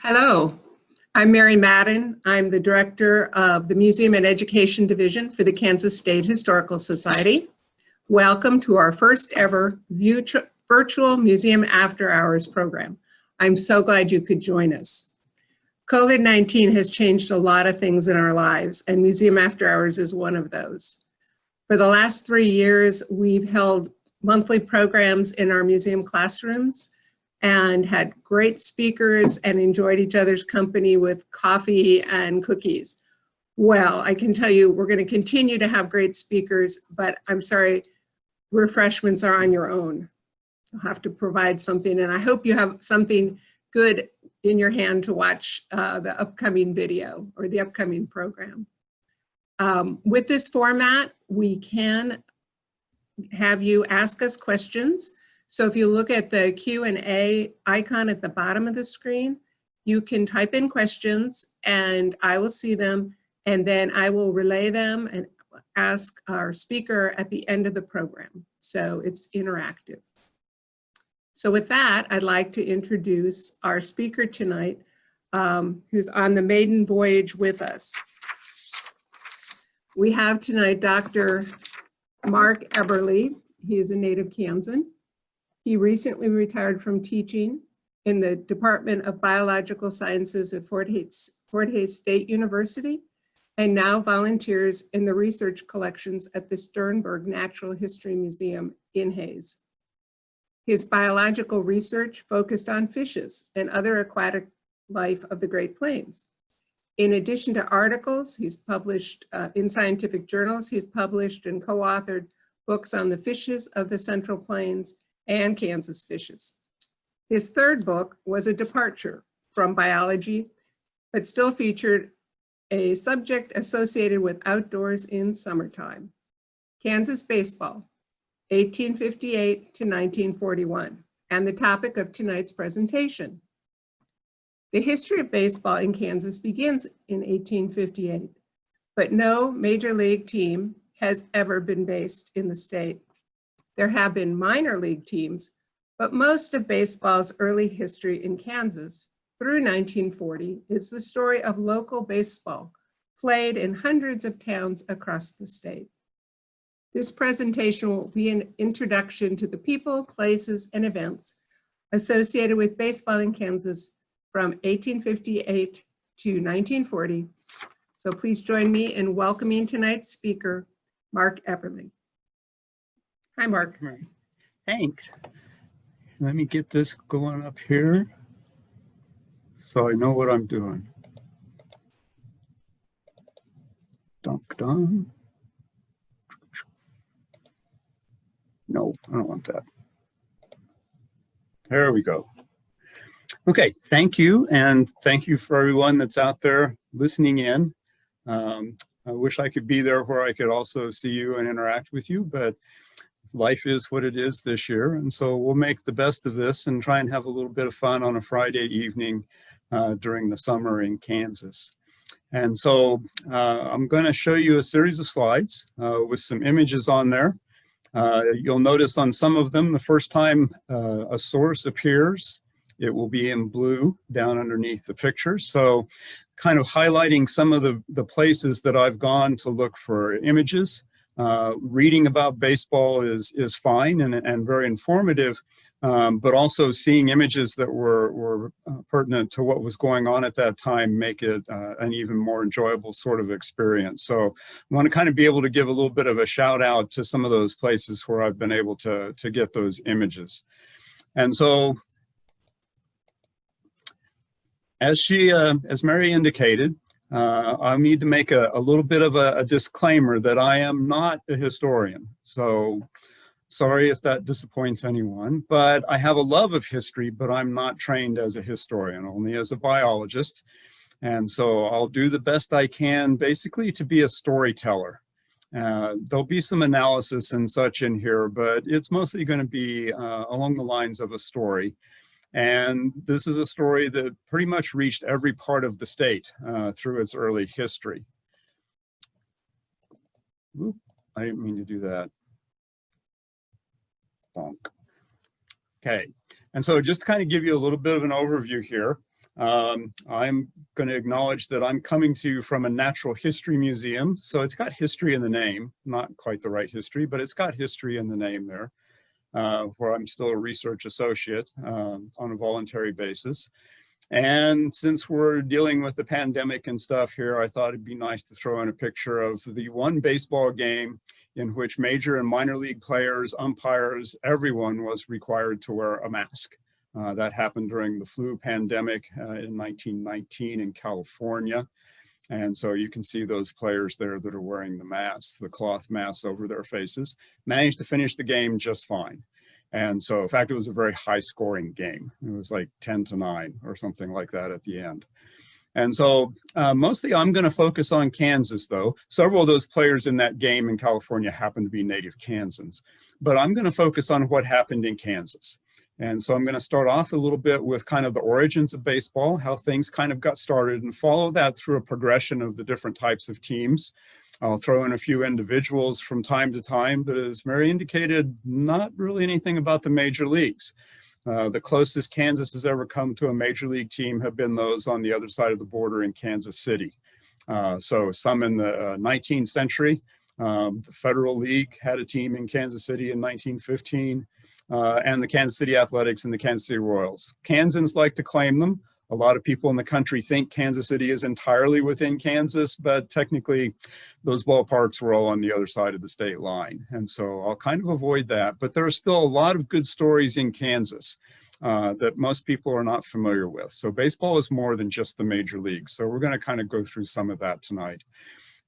Hello, I'm Mary Madden. I'm the director of the Museum and Education Division for the Kansas State Historical Society. Welcome to our first ever virtual Museum After Hours program. I'm so glad you could join us. COVID-19 has changed a lot of things in our lives, and Museum After Hours is one of those. For the last 3 years, we've held monthly programs in our museum classrooms and had great speakers and enjoyed each other's company with coffee and cookies. Well, I can tell you we're going to continue to have great speakers, but I'm sorry, refreshments are on your own. You'll have to provide something, and I hope you have something good in your hand to watch the upcoming video or the upcoming program. With this format, we can have you ask us questions. So if you look at the Q&A icon at the bottom of the screen, you can type in questions and I will see them, and then I will relay them and ask our speaker at the end of the program. So it's interactive. So with that, I'd like to introduce our speaker tonight, who's on the maiden voyage with us. We have tonight Dr. Mark Eberle. He is a native Kansan. He recently retired from teaching in the Department of Biological Sciences at Fort Hays State University, and now volunteers in the research collections at the Sternberg Natural History Museum in Hays. His biological research focused on fishes and other aquatic life of the Great Plains. In addition to articles, he's published in scientific journals, he's published and co-authored books on the fishes of the Central Plains and Kansas fishes. His third book was a departure from biology, but still featured a subject associated with outdoors in summertime: Kansas baseball, 1858 to 1941, and the topic of tonight's presentation. The history of baseball in Kansas begins in 1858, but no major league team has ever been based in the state. There have been minor league teams, but most of baseball's early history in Kansas through 1940 is the story of local baseball played in hundreds of towns across the state. This presentation will be an introduction to the people, places, and events associated with baseball in Kansas from 1858 to 1940. So please join me in welcoming tonight's speaker, Mark Eberle. Hi, Mark. Thanks. Let me get this going up here so I know what I'm doing. Dunk. No, I don't want that. There we go. Okay, thank you, and thank you for everyone that's out there listening in. I wish I could be there where I could also see you and interact with you, but life is what it is this year, and so we'll make the best of this and try and have a little bit of fun on a Friday evening during the summer in Kansas. And so I'm going to show you a series of slides with some images on there. You'll notice on some of them, the first time a source appears, it will be in blue down underneath the picture. So kind of highlighting some of the places that I've gone to look for images. Reading about baseball is fine and very informative, but also seeing images that were pertinent to what was going on at that time make it an even more enjoyable sort of experience. So I want to kind of be able to give a little bit of a shout out to some of those places where I've been able to get those images. And so as Mary indicated, I need to make a little bit of a disclaimer that I am not a historian. So sorry if that disappoints anyone, but I have a love of history, but I'm not trained as a historian, only as a biologist. And so I'll do the best I can basically to be a storyteller. There'll be some analysis and such in here, but it's mostly going to be along the lines of a story. And this is a story that pretty much reached every part of the state through its early history. Oop, I didn't mean to do that. Bonk. Okay, And so just to kind of give you a little bit of an overview here, I'm going to acknowledge that I'm coming to you from a natural history museum. So it's got history in the name, not quite the right history, but it's got history in the name there, where I'm still a research associate on a voluntary basis. And since we're dealing with the pandemic and stuff here, I thought it'd be nice to throw in a picture of the one baseball game in which major and minor league players, umpires, everyone was required to wear a mask. That happened during the flu pandemic in 1919 in California. And so you can see those players there that are wearing the masks, the cloth masks over their faces, managed to finish the game just fine. And so, in fact, it was a very high scoring game. It was like 10-9 or something like that at the end. And so mostly I'm going to focus on Kansas, though. Several of those players in that game in California happen to be native Kansans. But I'm going to focus on what happened in Kansas. And so I'm going to start off a little bit with kind of the origins of baseball, how things kind of got started, and follow that through a progression of the different types of teams. I'll throw in a few individuals from time to time, but as Mary indicated, not really anything about the major leagues. The closest Kansas has ever come to a major league team have been those on the other side of the border in Kansas City. So some in the 19th century, the Federal League had a team in Kansas City in 1915. And the Kansas City Athletics and the Kansas City Royals. Kansans like to claim them. A lot of people in the country think Kansas City is entirely within Kansas, but technically those ballparks were all on the other side of the state line. And so I'll kind of avoid that, but there are still a lot of good stories in Kansas that most people are not familiar with. So baseball is more than just the major leagues. So we're going to kind of go through some of that tonight.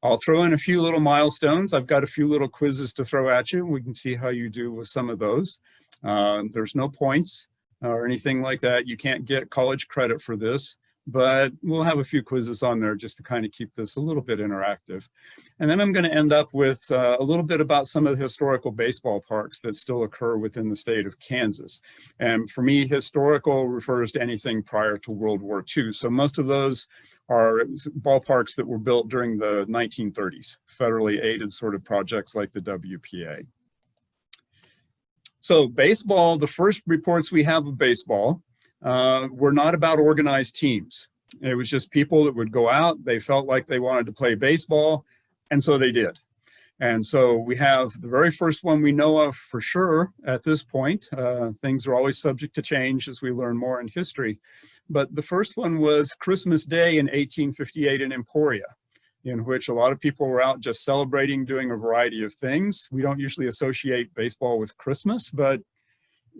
I'll throw in a few little milestones. I've got a few little quizzes to throw at you. We can see how you do with some of those. There's no points or anything like that. You can't get college credit for this, but we'll have a few quizzes on there just to kind of keep this a little bit interactive. And then I'm going to end up with a little bit about some of the historical baseball parks that still occur within the state of Kansas. And for me, historical refers to anything prior to World War II. So most of those are ballparks that were built during the 1930s, federally aided sort of projects like the WPA. So baseball, the first reports we have of baseball were not about organized teams. It was just people that would go out, they felt like they wanted to play baseball, and so they did. And so we have the very first one we know of for sure at this point. Things are always subject to change as we learn more in history. But the first one was Christmas Day in 1858 in Emporia, in which a lot of people were out just celebrating, doing a variety of things. We don't usually associate baseball with Christmas, but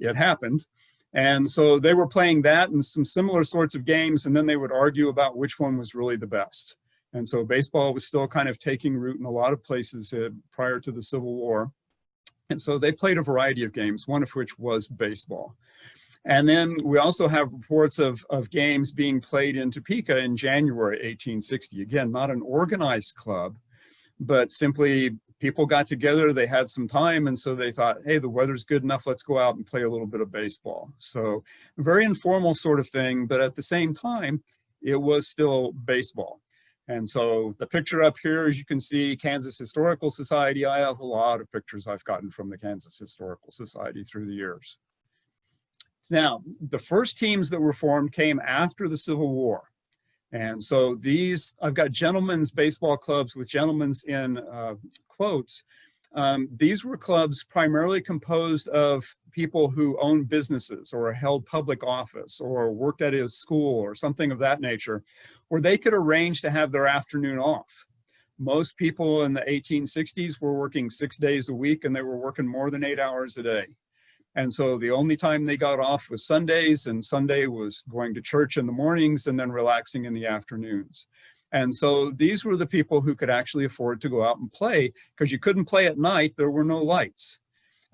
it happened. And so they were playing that and some similar sorts of games, and then they would argue about which one was really the best. And so baseball was still kind of taking root in a lot of places prior to the Civil War. And so they played a variety of games, one of which was baseball. And then we also have reports of games being played in Topeka in January 1860. Again, not an organized club, but simply people got together, they had some time, and so they thought, hey, the weather's good enough, let's go out and play a little bit of baseball. So a very informal sort of thing, but at the same time, it was still baseball. And so the picture up here, as you can see, Kansas Historical Society. I have a lot of pictures I've gotten from the Kansas Historical Society through the years. Now, the first teams that were formed came after the Civil War. And so these, I've got gentlemen's baseball clubs with gentlemen's in quotes. These were clubs primarily composed of people who owned businesses or held public office or worked at a school or something of that nature, where they could arrange to have their afternoon off. Most people in the 1860s were working 6 days a week, and they were working more than 8 hours a day. And so the only time they got off was Sundays, and Sunday was going to church in the mornings and then relaxing in the afternoons. And so these were the people who could actually afford to go out and play, because you couldn't play at night, there were no lights.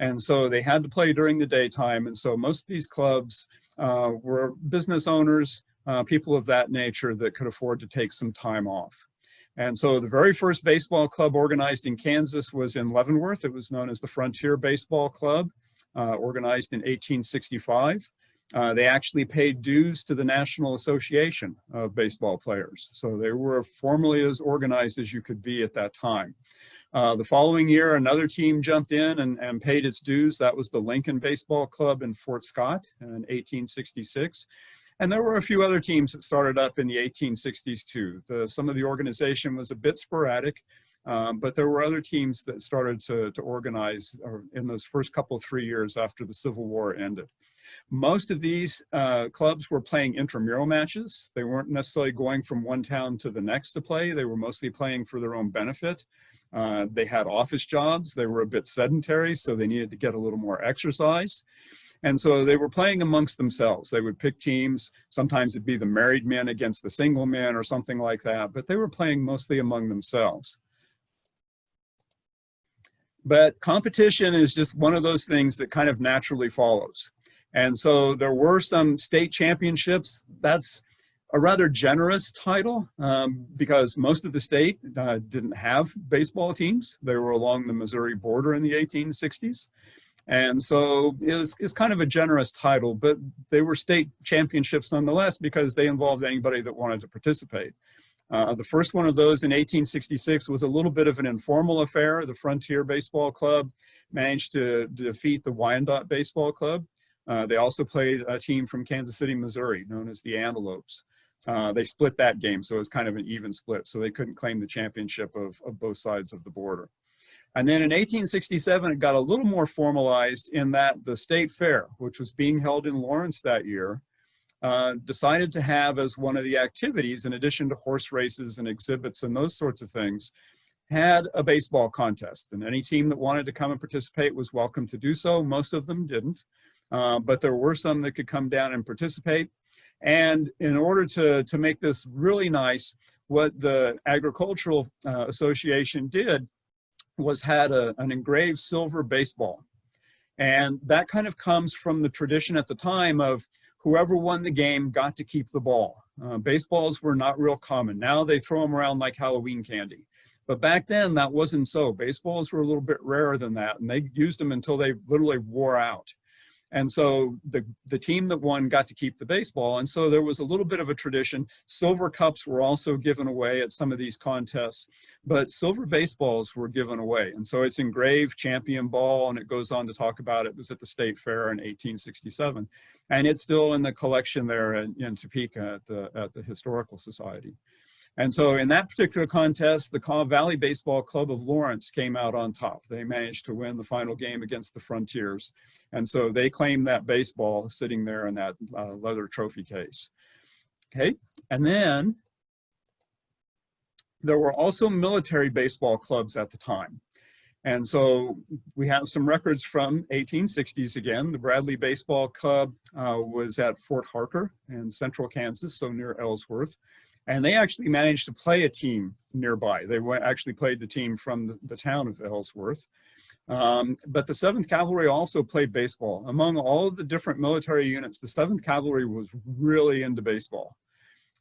And so they had to play during the daytime. And so most of these clubs were business owners, people of that nature that could afford to take some time off. And so the very first baseball club organized in Kansas was in Leavenworth. It was known as the Frontier Baseball Club. Organized in 1865. They actually paid dues to the National Association of Baseball Players. So they were formally as organized as you could be at that time. The following year, another team jumped in and paid its dues. That was the Lincoln Baseball Club in Fort Scott in 1866. And there were a few other teams that started up in the 1860s too. Some of the organization was a bit sporadic, but there were other teams that started to organize in those first couple, 3 years after the Civil War ended. Most of these clubs were playing intramural matches. They weren't necessarily going from one town to the next to play. They were mostly playing for their own benefit. They had office jobs. They were a bit sedentary, so they needed to get a little more exercise. And so they were playing amongst themselves. They would pick teams. Sometimes it'd be the married men against the single men or something like that, but they were playing mostly among themselves. But competition is just one of those things that kind of naturally follows. And so there were some state championships. That's a rather generous title because most of the state didn't have baseball teams. They were along the Missouri border in the 1860s. And so it's kind of a generous title, but they were state championships nonetheless because they involved anybody that wanted to participate. The first one of those in 1866 was a little bit of an informal affair. The Frontier Baseball Club managed to defeat the Wyandotte Baseball Club. They also played a team from Kansas City, Missouri, known as the Antelopes. They split that game, so it was kind of an even split, so they couldn't claim the championship of both sides of the border. And then in 1867, it got a little more formalized in that the state fair, which was being held in Lawrence that year, decided to have as one of the activities, in addition to horse races and exhibits and those sorts of things, had a baseball contest. And any team that wanted to come and participate was welcome to do so. Most of them didn't, but there were some that could come down and participate. And in order to make this really nice, what the Agricultural Association did was had an engraved silver baseball. And that kind of comes from the tradition at the time of whoever won the game got to keep the ball. Baseballs were not real common. Now they throw them around like Halloween candy. But back then that wasn't so. Baseballs were a little bit rarer than that, and they used them until they literally wore out. And so the team that won got to keep the baseball. And so there was a little bit of a tradition. Silver cups were also given away at some of these contests, but silver baseballs were given away. And so it's engraved champion ball, and it goes on to talk about it was at the state fair in 1867. And it's still in the collection there in Topeka at the Historical Society. And so in that particular contest, the Kaw Valley Baseball Club of Lawrence came out on top. They managed to win the final game against the Frontiers. And so they claimed that baseball sitting there in that leather trophy case. Okay, and then there were also military baseball clubs at the time. And so we have some records from 1860s again. The Bradley Baseball Club was at Fort Harker in central Kansas, so near Ellsworth. And they actually managed to play a team nearby. They actually played the team from the town of Ellsworth. But the 7th Cavalry also played baseball. Among all of the different military units, the 7th Cavalry was really into baseball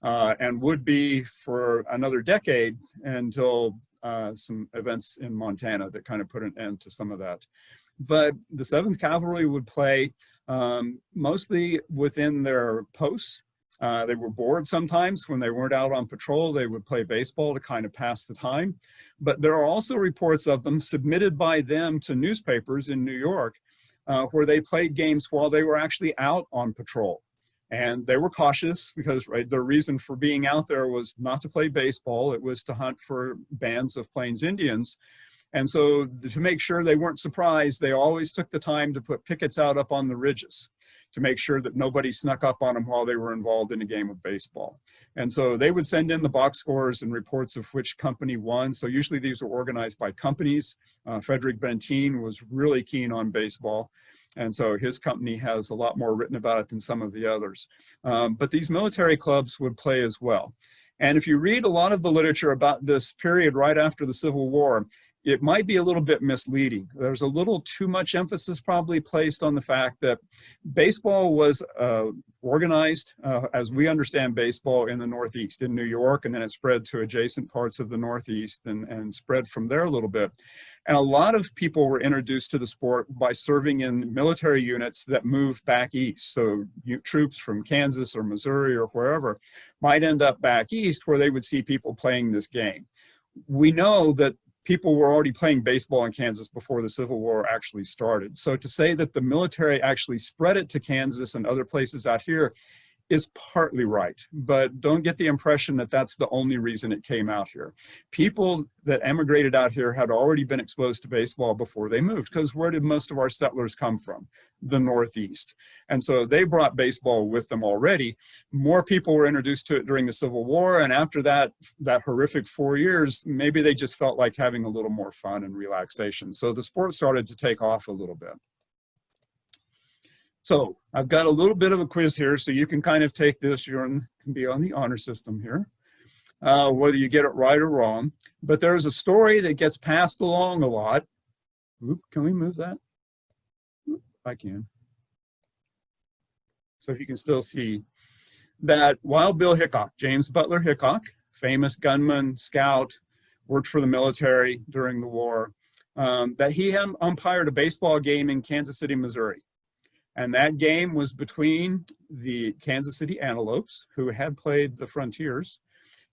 and would be for another decade until some events in Montana that kind of put an end to some of that. But the 7th Cavalry would play mostly within their posts. They were bored sometimes when they weren't out on patrol. They would play baseball to kind of pass the time. But there are also reports of them submitted by them to newspapers in New York where they played games while they were actually out on patrol. And they were cautious because their reason for being out there was not to play baseball. It was to hunt for bands of Plains Indians. And so to make sure they weren't surprised, they always took the time to put pickets out up on the ridges to make sure that nobody snuck up on them while they were involved in a game of baseball. And so they would send in the box scores and reports of which company won. So usually these were organized by companies. Frederick Benteen was really keen on baseball. And so his company has a lot more written about it than some of the others. But these military clubs would play as well. And if you read a lot of the literature about this period right after the Civil War, it might be a little bit misleading. There's a little too much emphasis probably placed on the fact that baseball was organized as we understand baseball in the Northeast, in New York, and then it spread to adjacent parts of the Northeast and spread from there a little bit. And a lot of people were introduced to the sport by serving in military units that moved back east. So troops from Kansas or Missouri or wherever might end up back east where they would see people playing this game. We know that people were already playing baseball in Kansas before the Civil War actually started. So to say that the military actually spread it to Kansas and other places out here is partly right, but don't get the impression that that's the only reason it came out here. People that emigrated out here had already been exposed to baseball before they moved, because where did most of our settlers come from? The Northeast. And so they brought baseball with them already. More people were introduced to it during the Civil War, and after that horrific 4 years, maybe they just felt like having a little more fun and relaxation. So the sport started to take off a little bit. So I've got a little bit of a quiz here, so you can kind of take this. You can be on the honor system here, whether you get it right or wrong. But there's a story that gets passed along a lot. Oop, can we move that? Oop, I can. So if you can still see that Wild Bill Hickok, James Butler Hickok, famous gunman, scout, worked for the military during the war, that he umpired a baseball game in Kansas City, Missouri. And that game was between the Kansas City Antelopes, who had played the Frontiers,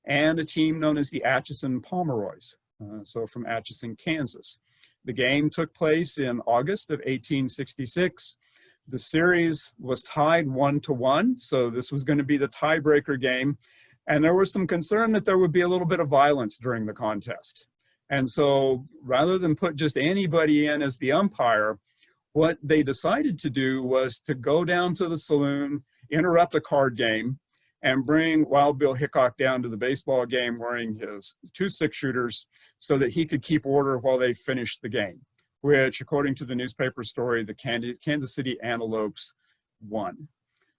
and a team known as the Atchison Pomeroys, so from Atchison, Kansas. The game took place in August of 1866. The series was tied 1-1, so this was going to be the tiebreaker game. And there was some concern that there would be a little bit of violence during the contest. And so rather than put just anybody in as the umpire, what they decided to do was to go down to the saloon, interrupt a card game, and bring Wild Bill Hickok down to the baseball game wearing his 2 6-shooters so that he could keep order while they finished the game, which, according to the newspaper story, the Kansas City Antelopes won.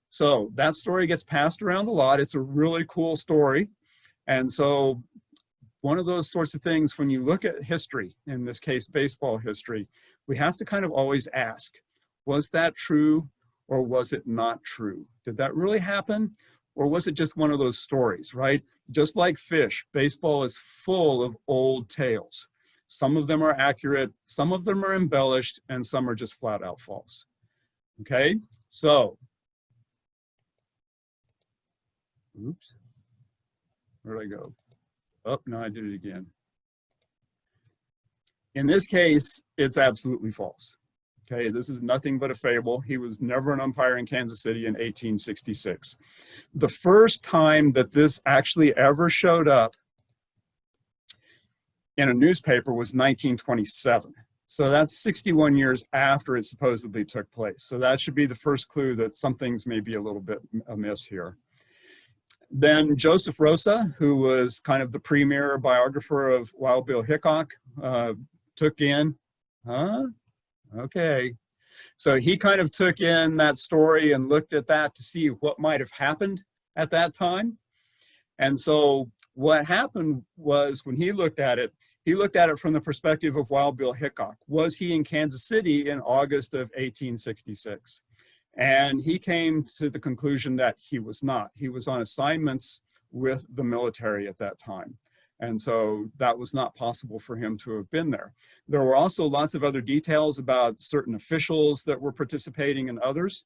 So that story gets passed around a lot. It's a really cool story. And so one of those sorts of things, when you look at history, in this case, baseball history, we have to kind of always ask, was that true or was it not true? Did that really happen? Or was it just one of those stories, right? Just like fish, baseball is full of old tales. Some of them are accurate, some of them are embellished, and some are just flat out false. Okay, so, oops, where'd I go? Oh, no, I did it again. In this case, it's absolutely false. Okay, this is nothing but a fable. He was never an umpire in Kansas City in 1866. The first time that this actually ever showed up in a newspaper was 1927. So that's 61 years after it supposedly took place. So that should be the first clue that something's maybe a little bit amiss here. Then Joseph Rosa, who was kind of the premier biographer of Wild Bill Hickok, took in, okay. So he kind of took in that story and looked at that to see what might have happened at that time. And so what happened was, when he looked at it from the perspective of Wild Bill Hickok. Was he in Kansas City in August of 1866? And he came to the conclusion that he was not. He was on assignments with the military at that time. And so that was not possible for him to have been there. There were also lots of other details about certain officials that were participating and others.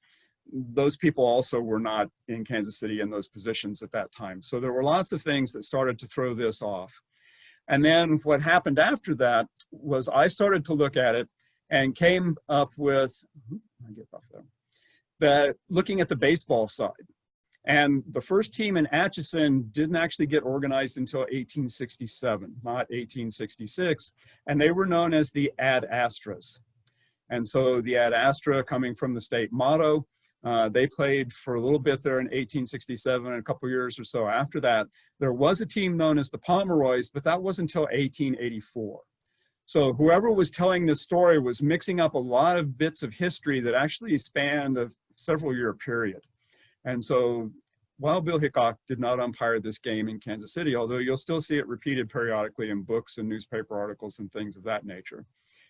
Those people also were not in Kansas City in those positions at that time. So there were lots of things that started to throw this off. And then what happened after that was I started to look at it and came up with, looking at the baseball side. And the first team in Atchison didn't actually get organized until 1867, not 1866. And they were known as the Ad Astras. And so the Ad Astra, coming from the state motto, they played for a little bit there in 1867, and a couple years or so after that. There was a team known as the Pomeroys, but that wasn't until 1884. So whoever was telling this story was mixing up a lot of bits of history that actually spanned a several-year period. And so Wild Bill Hickok did not umpire this game in Kansas City, although you'll still see it repeated periodically in books and newspaper articles and things of that nature.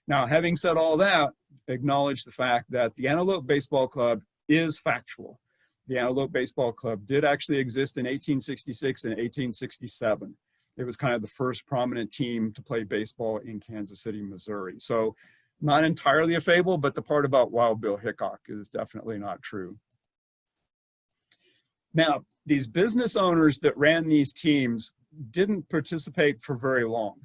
Now, having said all that, acknowledge the fact that the Antelope Baseball Club is factual. The Antelope Baseball Club did actually exist in 1866 and 1867. It was kind of the first prominent team to play baseball in Kansas City, Missouri. So not entirely a fable, but the part about Wild Bill Hickok is definitely not true. Now, these business owners that ran these teams didn't participate for very long.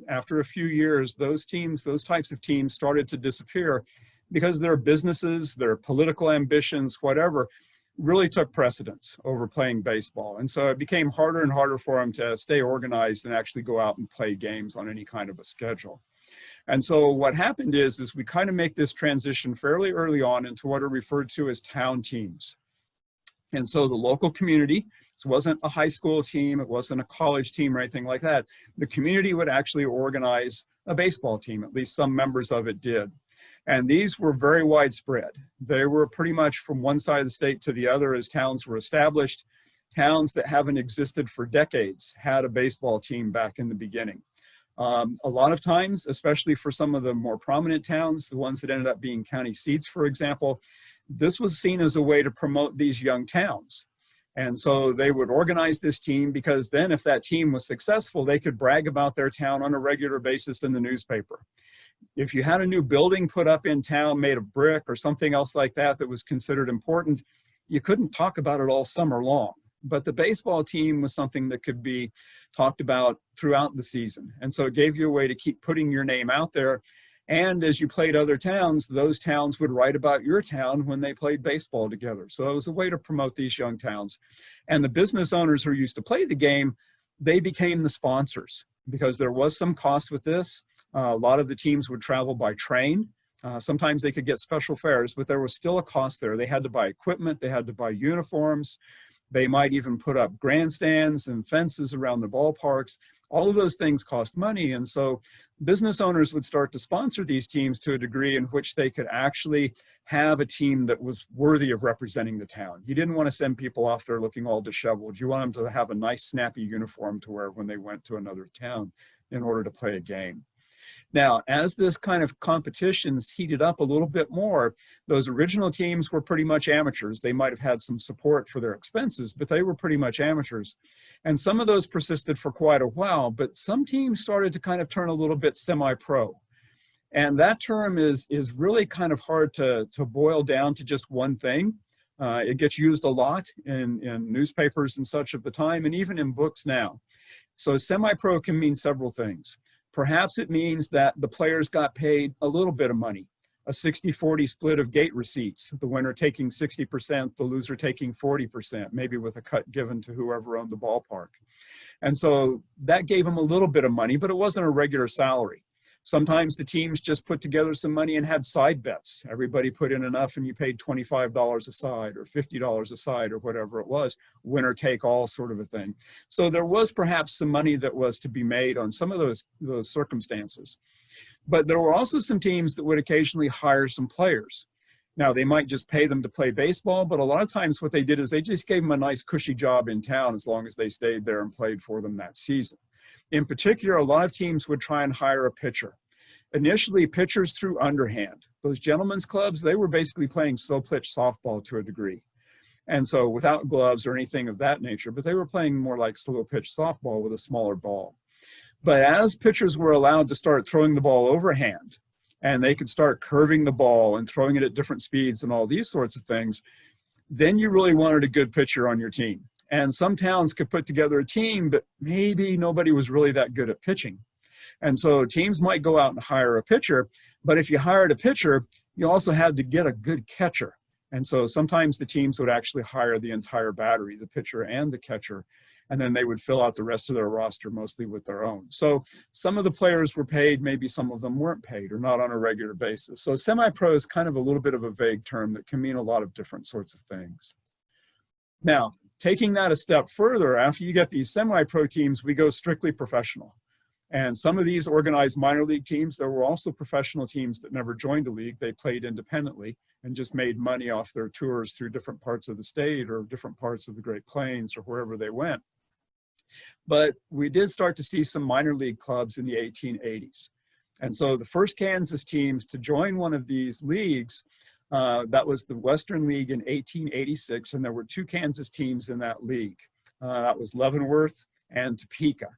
After a few years, those types of teams started to disappear because their businesses, their political ambitions, whatever, really took precedence over playing baseball. And so it became harder and harder for them to stay organized and actually go out and play games on any kind of a schedule. And so what happened is we kind of make this transition fairly early on into what are referred to as town teams. And so the local community, this wasn't a high school team, it wasn't a college team or anything like that. The community would actually organize a baseball team, at least some members of it did. And these were very widespread. They were pretty much from one side of the state to the other as towns were established. Towns that haven't existed for decades had a baseball team back in the beginning. A lot of times, especially for some of the more prominent towns, the ones that ended up being county seats, for example, this was seen as a way to promote these young towns. And so they would organize this team because then if that team was successful, they could brag about their town on a regular basis in the newspaper. If you had a new building put up in town made of brick or something else like that that was considered important, you couldn't talk about it all summer long. But the baseball team was something that could be talked about throughout the season. And so it gave you a way to keep putting your name out there. And as you played other towns, those towns would write about your town when they played baseball together. So it was a way to promote these young towns. And the business owners who used to play the game, they became the sponsors because there was some cost with this. A lot of the teams would travel by train. Sometimes they could get special fares, but there was still a cost there. They had to buy equipment, they had to buy uniforms. They might even put up grandstands and fences around the ballparks. All of those things cost money. And so business owners would start to sponsor these teams to a degree in which they could actually have a team that was worthy of representing the town. You didn't want to send people off there looking all disheveled. You want them to have a nice, snappy uniform to wear when they went to another town in order to play a game. Now, as this kind of competitions heated up a little bit more, those original teams were pretty much amateurs. They might have had some support for their expenses, but they were pretty much amateurs. And some of those persisted for quite a while, but some teams started to kind of turn a little bit semi-pro. And that term is really kind of hard to boil down to just one thing. It gets used a lot in newspapers and such of the time, and even in books now. So semi-pro can mean several things. Perhaps it means that the players got paid a little bit of money, a 60-40 split of gate receipts, the winner taking 60%, the loser taking 40%, maybe with a cut given to whoever owned the ballpark. And so that gave them a little bit of money, but it wasn't a regular salary. Sometimes the teams just put together some money and had side bets. Everybody put in enough and you paid $25 a side or $50 a side or whatever it was, winner take all sort of a thing. So there was perhaps some money that was to be made on some of those circumstances. But there were also some teams that would occasionally hire some players. Now, they might just pay them to play baseball, but a lot of times what they did is they just gave them a nice cushy job in town as long as they stayed there and played for them that season. In particular, a lot of teams would try and hire a pitcher. Initially, pitchers threw underhand. Those gentlemen's clubs, they were basically playing slow pitch softball to a degree. And so without gloves or anything of that nature, but they were playing more like slow pitch softball with a smaller ball. But as pitchers were allowed to start throwing the ball overhand, and they could start curving the ball and throwing it at different speeds and all these sorts of things, then you really wanted a good pitcher on your team. And some towns could put together a team, but maybe nobody was really that good at pitching. And so teams might go out and hire a pitcher, but if you hired a pitcher, you also had to get a good catcher. And so sometimes the teams would actually hire the entire battery, the pitcher and the catcher, and then they would fill out the rest of their roster mostly with their own. So some of the players were paid, maybe some of them weren't paid or not on a regular basis. So semi-pro is kind of a little bit of a vague term that can mean a lot of different sorts of things. Now, taking that a step further, after you get these semi-pro teams, we go strictly professional. And some of these organized minor league teams, there were also professional teams that never joined a league. They played independently and just made money off their tours through different parts of the state or different parts of the Great Plains or wherever they went. But we did start to see some minor league clubs in the 1880s. And so the first Kansas teams to join one of these leagues, that was the Western League in 1886, and there were two Kansas teams in that league. That was Leavenworth and Topeka.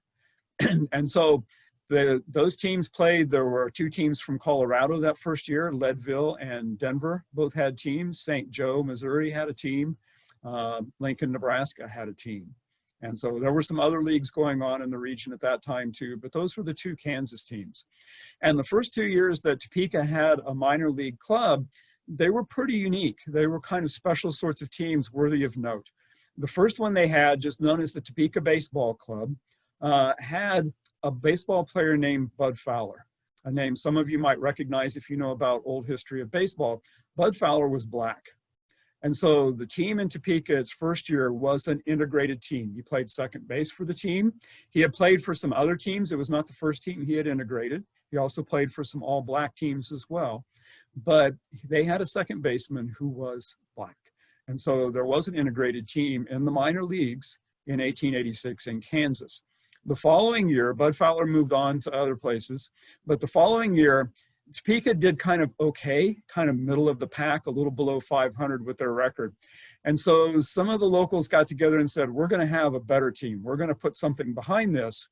And so those teams played. There were two teams from Colorado that first year, Leadville and Denver both had teams. St. Joe, Missouri had a team. Lincoln, Nebraska had a team. And so there were some other leagues going on in the region at that time too, but those were the two Kansas teams. And the first 2 years that Topeka had a minor league club, they were pretty unique. They were kind of special sorts of teams worthy of note. The first one they had, just known as the Topeka Baseball Club, had a baseball player named Bud Fowler, a name some of you might recognize if you know about old history of baseball. Bud Fowler was black. And so the team in Topeka, its first year, was an integrated team. He played second base for the team. He had played for some other teams. It was not the first team he had integrated. He also played for some all-black teams as well. But they had a second baseman who was black. And so there was an integrated team in the minor leagues in 1886 in Kansas. The following year, Bud Fowler moved on to other places. But the following year, Topeka did kind of okay, kind of middle of the pack, a little below 500 with their record. And so some of the locals got together and said, we're going to have a better team. We're going to put something behind this.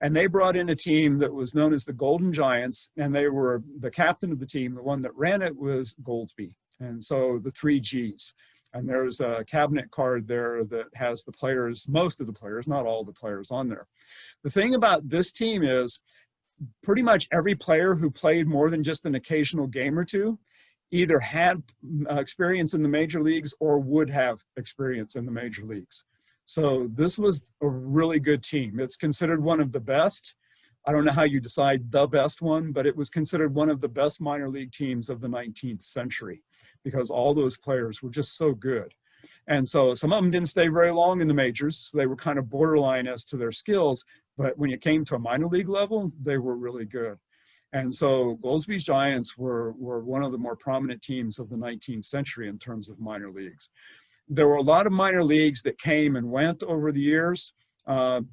And they brought in a team that was known as the Golden Giants. And they were the captain of the team. The one that ran it was Goldsby. And so the 3 Gs. And there's a cabinet card there that has the players, most of the players, not all the players on there. The thing about this team is pretty much every player who played more than just an occasional game or two either had experience in the major leagues or would have experience in the major leagues. So this was a really good team. It's considered one of the best. I don't know how you decide the best one, but it was considered one of the best minor league teams of the 19th century because all those players were just so good. And so some of them didn't stay very long in the majors. So they were kind of borderline as to their skills, but when it came to a minor league level, they were really good. And so Goldsby's Giants were one of the more prominent teams of the 19th century in terms of minor leagues. There were a lot of minor leagues that came and went over the years.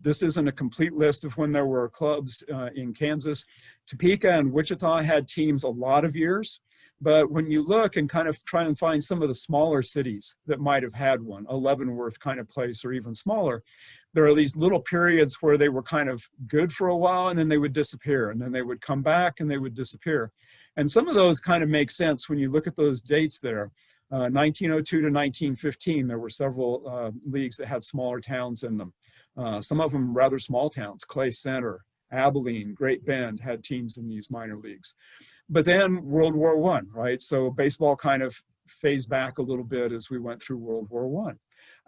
This isn't a complete list of when there were clubs in Kansas. Topeka and Wichita had teams a lot of years. But when you look and kind of try and find some of the smaller cities that might have had one, a Leavenworth kind of place or even smaller, there are these little periods where they were kind of good for a while and then they would disappear and then they would come back and they would disappear. And some of those kind of make sense when you look at those dates there. 1902 to 1915, there were several leagues that had smaller towns in them. Some of them rather small towns, Clay Center, Abilene, Great Bend had teams in these minor leagues. But then World War I, right? So baseball kind of phased back a little bit as we went through World War I.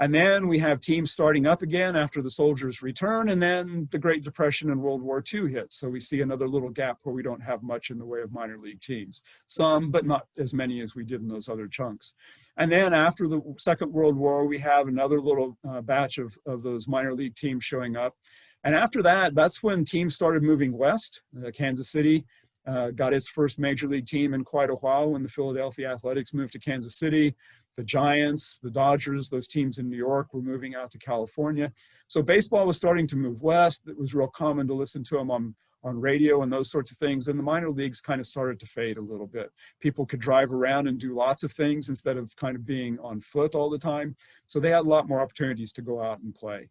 And then we have teams starting up again after the soldiers return, and then the Great Depression and World War II hits. So we see another little gap where we don't have much in the way of minor league teams. Some, but not as many as we did in those other chunks. And then after the Second World War, we have another little batch of those minor league teams showing up. And after that, that's when teams started moving west. Kansas City got its first major league team in quite a while when the Philadelphia Athletics moved to Kansas City. The Giants, the Dodgers, those teams in New York were moving out to California. So baseball was starting to move west. It was real common to listen to them on radio and those sorts of things. And the minor leagues kind of started to fade a little bit. People could drive around and do lots of things instead of kind of being on foot all the time. So they had a lot more opportunities to go out and play.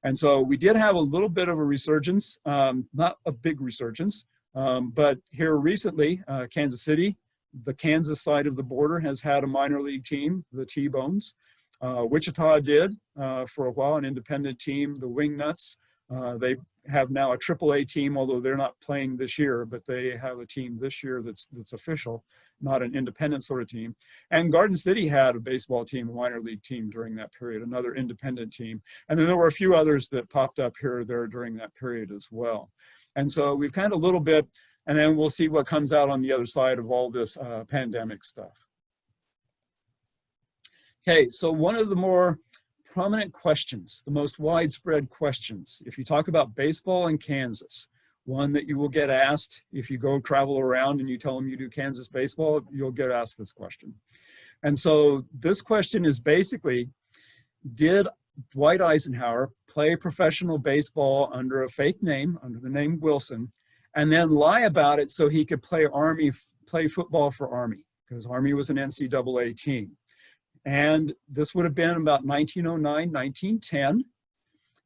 And so we did have a little bit of a resurgence, not a big resurgence, but here recently, Kansas City, the Kansas side of the border has had a minor league team, the T-Bones. Wichita did for a while, an independent team, the Wingnuts. They have now a AAA team, although they're not playing this year, but they have a team this year that's official, not an independent sort of team. And Garden City had a baseball team, a minor league team during that period, another independent team. And then there were a few others that popped up here or there during that period as well. And so we've kind of a little bit, and then we'll see what comes out on the other side of all this pandemic stuff. Okay, so one of the more prominent questions, the most widespread questions, if you talk about baseball in Kansas, one that you will get asked if you go travel around and you tell them you do Kansas baseball, you'll get asked this question. And so this question is basically, did Dwight Eisenhower play professional baseball under a fake name, under the name Wilson, and then lie about it so he could play football for Army, because Army was an NCAA team. And this would have been about 1909, 1910.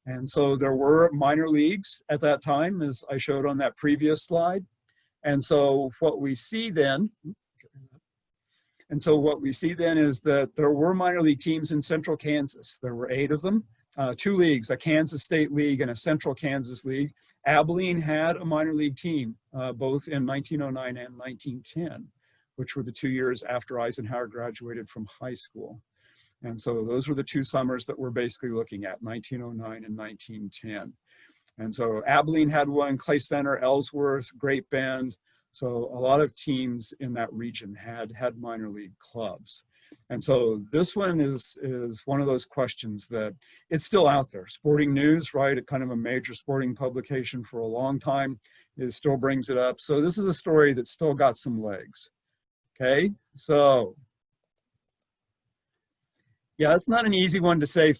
And so there were minor leagues at that time, as I showed on that previous slide. And so what we see then, is that there were minor league teams in central Kansas. There were 8 of them. two leagues, a Kansas State League and a Central Kansas League. Abilene had a minor league team, both in 1909 and 1910, which were the 2 years after Eisenhower graduated from high school. And so those were the 2 summers that we're basically looking at, 1909 and 1910. And so Abilene had one, Clay Center, Ellsworth, Great Bend. So a lot of teams in that region had minor league clubs. And so this one is one of those questions that it's still out there. Sporting News, right, kind of a major sporting publication for a long time, it still brings it up. So this is a story that's still got some legs. Okay, so yeah, it's not an easy one to say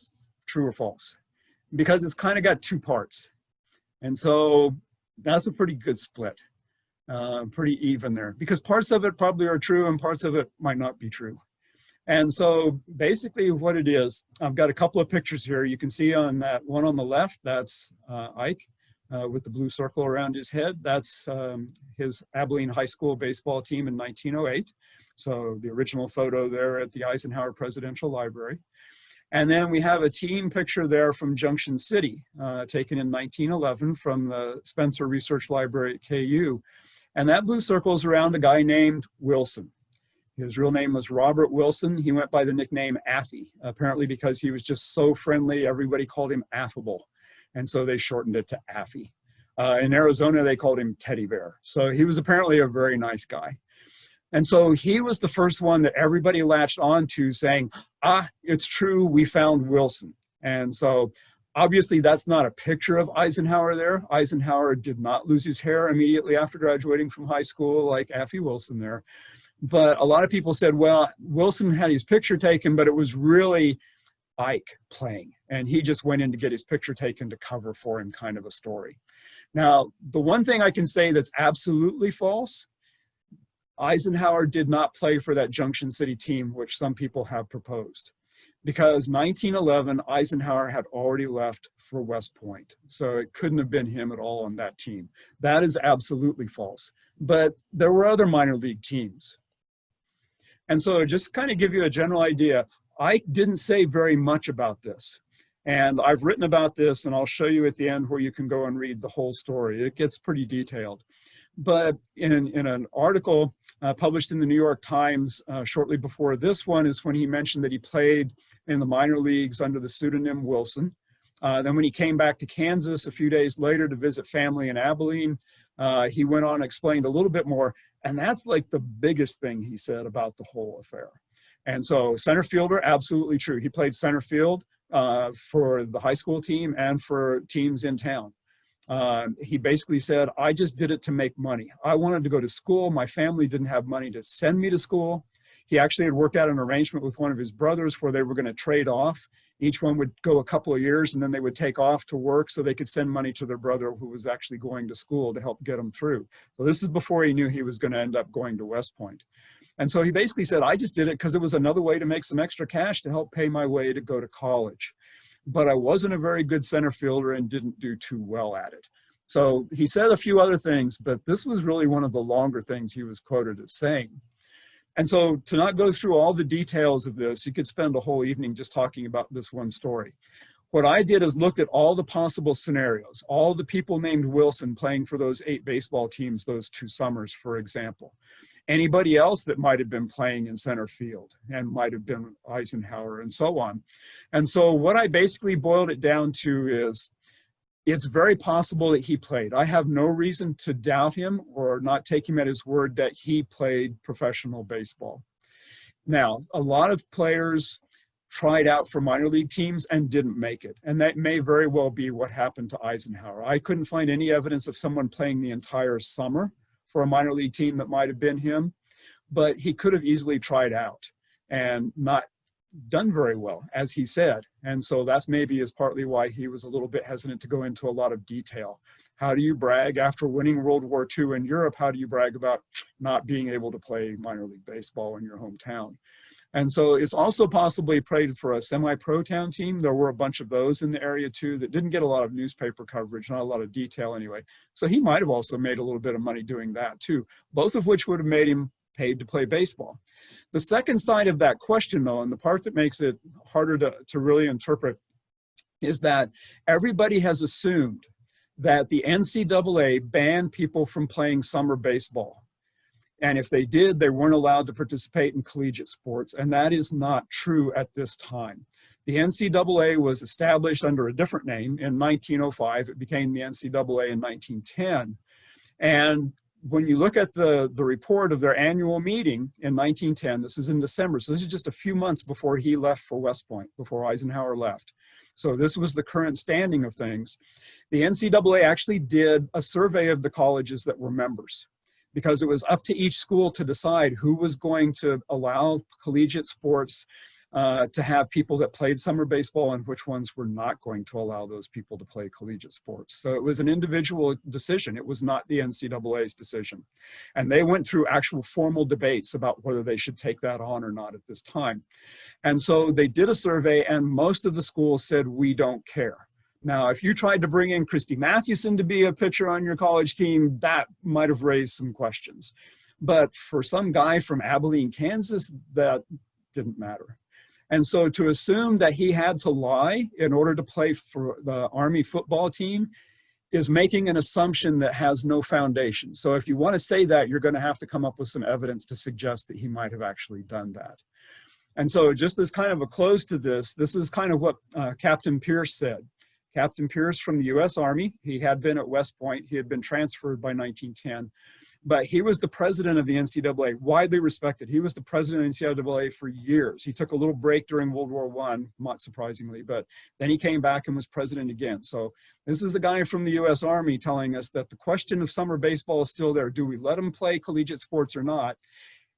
true or false because it's kind of got 2 parts. And so that's a pretty good split, pretty even there, because parts of it probably are true and parts of it might not be true. And so basically what it is, I've got a couple of pictures here. You can see on that one on the left, that's Ike with the blue circle around his head. That's his Abilene High School baseball team in 1908. So the original photo there at the Eisenhower Presidential Library. And then we have a team picture there from Junction City, taken in 1911 from the Spencer Research Library at KU. And that blue circle is around a guy named Wilson. His real name was Robert Wilson. He went by the nickname Affy, apparently because he was just so friendly, everybody called him Affable. And so they shortened it to Affy. In Arizona, they called him Teddy Bear. So he was apparently a very nice guy. And so he was the first one that everybody latched on to saying, it's true, we found Wilson. And so obviously that's not a picture of Eisenhower there. Eisenhower did not lose his hair immediately after graduating from high school like Affy Wilson there. But a lot of people said, well, Wilson had his picture taken, but it was really Ike playing. And he just went in to get his picture taken to cover for him, kind of a story. Now, the one thing I can say that's absolutely false, Eisenhower did not play for that Junction City team, which some people have proposed. Because 1911, Eisenhower had already left for West Point. So it couldn't have been him at all on that team. That is absolutely false. But there were other minor league teams. And so just to kind of give you a general idea, Ike didn't say very much about this. And I've written about this, and I'll show you at the end where you can go and read the whole story. It gets pretty detailed. But in an article published in the New York Times shortly before this one is when he mentioned that he played in the minor leagues under the pseudonym Wilson. Then when he came back to Kansas a few days later to visit family in Abilene, he went on and explained a little bit more. And that's like the biggest thing he said about the whole affair. And so center fielder, absolutely true. He played center field for the high school team and for teams in town. He basically said, I just did it to make money. I wanted to go to school. My family didn't have money to send me to school. He actually had worked out an arrangement with one of his brothers where they were going to trade off. Each one would go a couple of years and then they would take off to work so they could send money to their brother who was actually going to school to help get him through. So this is before he knew he was going to end up going to West Point. And so he basically said, I just did it because it was another way to make some extra cash to help pay my way to go to college. But I wasn't a very good center fielder and didn't do too well at it. So he said a few other things, but this was really one of the longer things he was quoted as saying. And so to not go through all the details of this, you could spend a whole evening just talking about this one story. What I did is looked at all the possible scenarios, all the people named Wilson playing for those 8 baseball teams, those 2 summers, for example. Anybody else that might have been playing in center field and might have been Eisenhower and so on. And so what I basically boiled it down to is, it's very possible that he played. I have no reason to doubt him or not take him at his word that he played professional baseball. Now, a lot of players tried out for minor league teams and didn't make it. And that may very well be what happened to Eisenhower. I couldn't find any evidence of someone playing the entire summer for a minor league team that might have been him, but he could have easily tried out and not done very well, as he said. And so that's maybe is partly why he was a little bit hesitant to go into a lot of detail. How do you brag after winning World War II in Europe? How do you brag about not being able to play minor league baseball in your hometown? And so it's also possibly played for a semi-pro town team. There were a bunch of those in the area too that didn't get a lot of newspaper coverage, not a lot of detail anyway. So he might have also made a little bit of money doing that too, both of which would have made him paid to play baseball. The second side of that question though, and the part that makes it harder to really interpret, is that everybody has assumed that the NCAA banned people from playing summer baseball. And if they did, they weren't allowed to participate in collegiate sports. And that is not true at this time. The NCAA was established under a different name in 1905. It became the NCAA in 1910. And when you look at the report of their annual meeting in 1910, this is in December, so this is just a few months before he left for West Point, before Eisenhower left. So this was the current standing of things. The NCAA actually did a survey of the colleges that were members, because it was up to each school to decide who was going to allow collegiate sports to have people that played summer baseball and which ones were not going to allow those people to play collegiate sports. So it was an individual decision. It was not the NCAA's decision. And they went through actual formal debates about whether they should take that on or not at this time. And so they did a survey, and most of the schools said, we don't care. Now, if you tried to bring in Christy Mathewson to be a pitcher on your college team, that might have raised some questions. But for some guy from Abilene, Kansas, that didn't matter. And so to assume that he had to lie in order to play for the Army football team is making an assumption that has no foundation. So if you want to say that, you're going to have to come up with some evidence to suggest that he might have actually done that. And so just as kind of a close to this is kind of what Captain Pierce said. Captain Pierce from the U.S. Army, he had been at West Point. He had been transferred by 1910. But he was the president of the NCAA, widely respected. He was the president of the NCAA for years. He took a little break during World War I, not surprisingly, but then he came back and was president again. So this is the guy from the U.S. Army telling us that the question of summer baseball is still there. Do we let them play collegiate sports or not?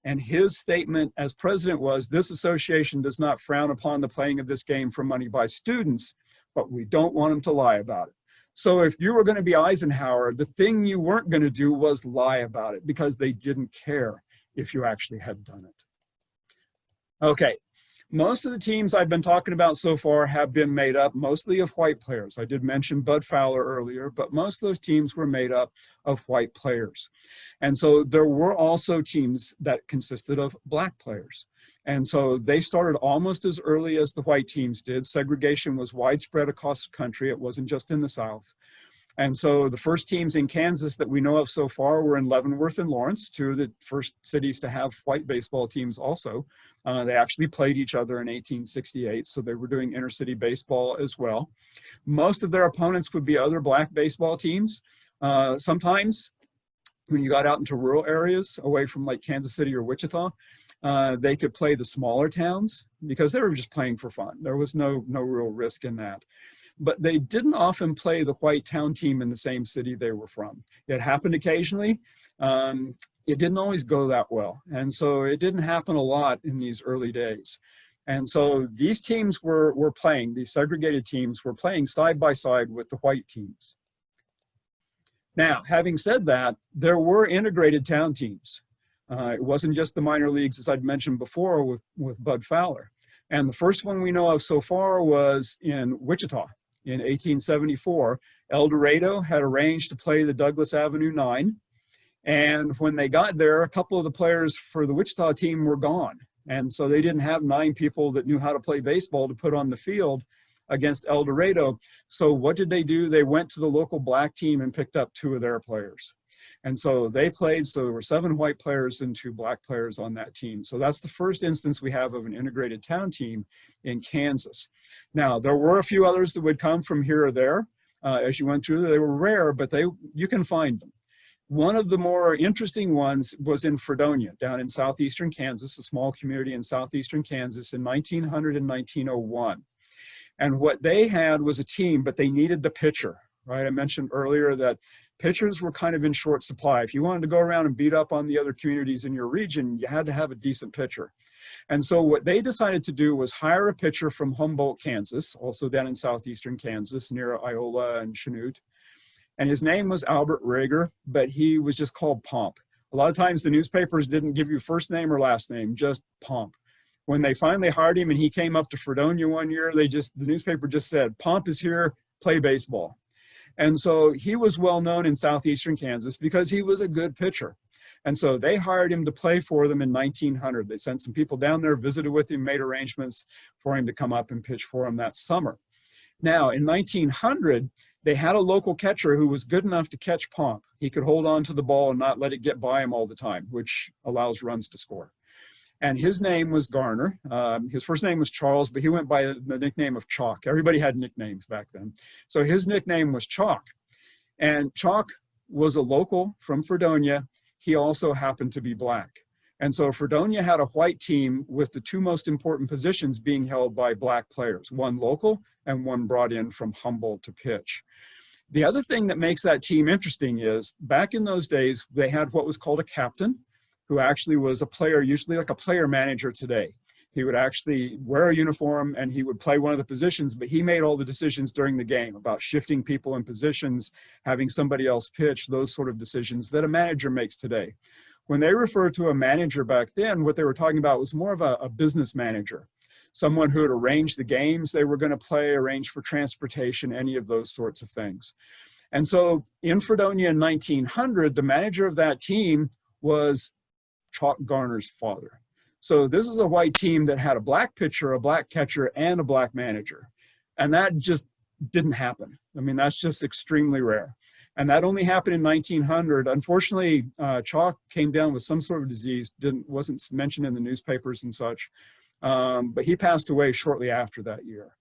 And his statement as president was, this association does not frown upon the playing of this game for money by students, but we don't want them to lie about it. So if you were going to be Eisenhower, the thing you weren't going to do was lie about it, because they didn't care if you actually had done it. Okay, most of the teams I've been talking about so far have been made up mostly of white players. I did mention Bud Fowler earlier, but most of those teams were made up of white players. And so there were also teams that consisted of black players. And so they started almost as early as the white teams did. Segregation was widespread across the country. It wasn't just in the South. And so the first teams in Kansas that we know of so far were in Leavenworth and Lawrence, two of the first cities to have white baseball teams also. They actually played each other in 1868, so they were doing intercity baseball as well. Most of their opponents would be other black baseball teams. Sometimes when you got out into rural areas away from like Kansas City or Wichita, they could play the smaller towns because they were just playing for fun. There was no real risk in that. But they didn't often play the white town team in the same city they were from. It happened occasionally. It didn't always go that well. And so it didn't happen a lot in these early days. And so these teams were playing, these segregated teams were playing side by side with the white teams. Now, having said that, there were integrated town teams. It wasn't just the minor leagues, as I'd mentioned before with Bud Fowler. And the first one we know of so far was in Wichita in 1874. El Dorado had arranged to play the Douglas Avenue 9. And when they got there, a couple of the players for the Wichita team were gone. And so they didn't have 9 people that knew how to play baseball to put on the field against El Dorado. So what did they do? They went to the local black team and picked up 2 of their players. And so they played, so there were 7 white players and 2 black players on that team. So that's the first instance we have of an integrated town team in Kansas. Now, there were a few others that would come from here or there. As you went through, they were rare, but you can find them. One of the more interesting ones was in Fredonia, down in southeastern Kansas, a small community in southeastern Kansas in 1900 and 1901. And what they had was a team, but they needed the pitcher, right? I mentioned earlier that pitchers were kind of in short supply. If you wanted to go around and beat up on the other communities in your region, you had to have a decent pitcher. And so what they decided to do was hire a pitcher from Humboldt, Kansas, also down in southeastern Kansas, near Iola and Chanute. And his name was Albert Rager, but he was just called Pomp. A lot of times the newspapers didn't give you first name or last name, just Pomp. When they finally hired him and he came up to Fredonia one year, the newspaper just said, Pomp is here, play baseball. And so he was well known in southeastern Kansas because he was a good pitcher. And so they hired him to play for them in 1900. They sent some people down there, visited with him, made arrangements for him to come up and pitch for him that summer. Now, in 1900, they had a local catcher who was good enough to catch Pomp. He could hold on to the ball and not let it get by him all the time, which allows runs to score. And his name was Garner. His first name was Charles, but he went by the nickname of Chalk. Everybody had nicknames back then. So his nickname was Chalk. And Chalk was a local from Fredonia. He also happened to be black. And so Fredonia had a white team with the two most important positions being held by black players, one local and one brought in from Humboldt to pitch. The other thing that makes that team interesting is back in those days, they had what was called a captain, who actually was a player, usually like a player manager today. He would actually wear a uniform and he would play one of the positions, but he made all the decisions during the game about shifting people in positions, having somebody else pitch, those sort of decisions that a manager makes today. When they referred to a manager back then, what they were talking about was more of a business manager, someone who would arrange the games they were going to play, arrange for transportation, any of those sorts of things. And so in Fredonia in 1900, the manager of that team was Chalk Garner's father. So this is a white team that had a black pitcher, a black catcher, and a black manager. And that just didn't happen. I mean, that's just extremely rare. And that only happened in 1900. Unfortunately, Chalk came down with some sort of disease, wasn't mentioned in the newspapers and such. But he passed away shortly after that year,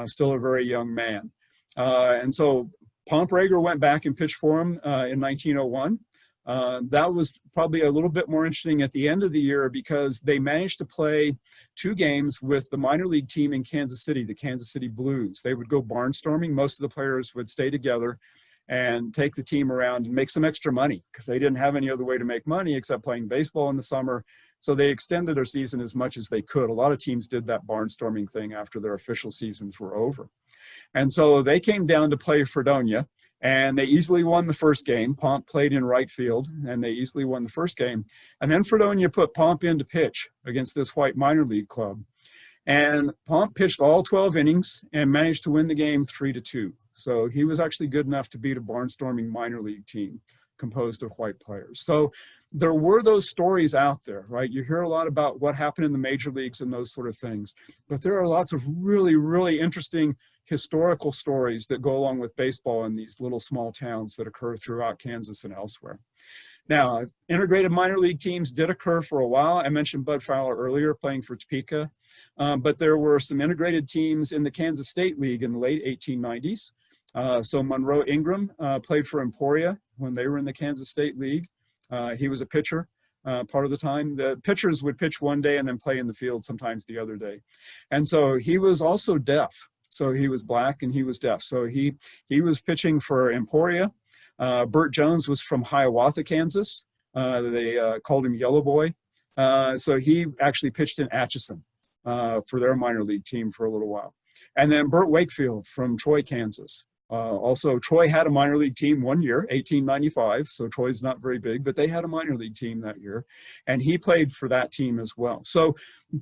still a very young man. And so Pomp Rager went back and pitched for him in 1901. That was probably a little bit more interesting at the end of the year because they managed to play 2 games with the minor league team in Kansas City, the Kansas City Blues. They would go barnstorming. Most of the players would stay together and take the team around and make some extra money because they didn't have any other way to make money except playing baseball in the summer. So they extended their season as much as they could. A lot of teams did that barnstorming thing after their official seasons were over. And so they came down to play Fredonia. And they easily won the first game. Pomp played in right field, and they easily won the first game. And then Fredonia put Pomp in to pitch against this white minor league club. And Pomp pitched all 12 innings and managed to win the game 3-2. So he was actually good enough to beat a barnstorming minor league team composed of white players. So there were those stories out there, right? You hear a lot about what happened in the major leagues and those sort of things. But there are lots of really, really interesting historical stories that go along with baseball in these little small towns that occur throughout Kansas and elsewhere. Now, integrated minor league teams did occur for a while. I mentioned Bud Fowler earlier playing for Topeka, but there were some integrated teams in the Kansas State League in the late 1890s. So Monroe Ingram played for Emporia when they were in the Kansas State League. He was a pitcher part of the time. The pitchers would pitch one day and then play in the field sometimes the other day. And so he was also deaf. So he was black and he was deaf. So he was pitching for Emporia. Burt Jones was from Hiawatha, Kansas. They called him Yellow Boy. So he actually pitched in Atchison for their minor league team for a little while. And then Burt Wakefield from Troy, Kansas. Also, Troy had a minor league team one year, 1895, so Troy's not very big, but they had a minor league team that year, and he played for that team as well. So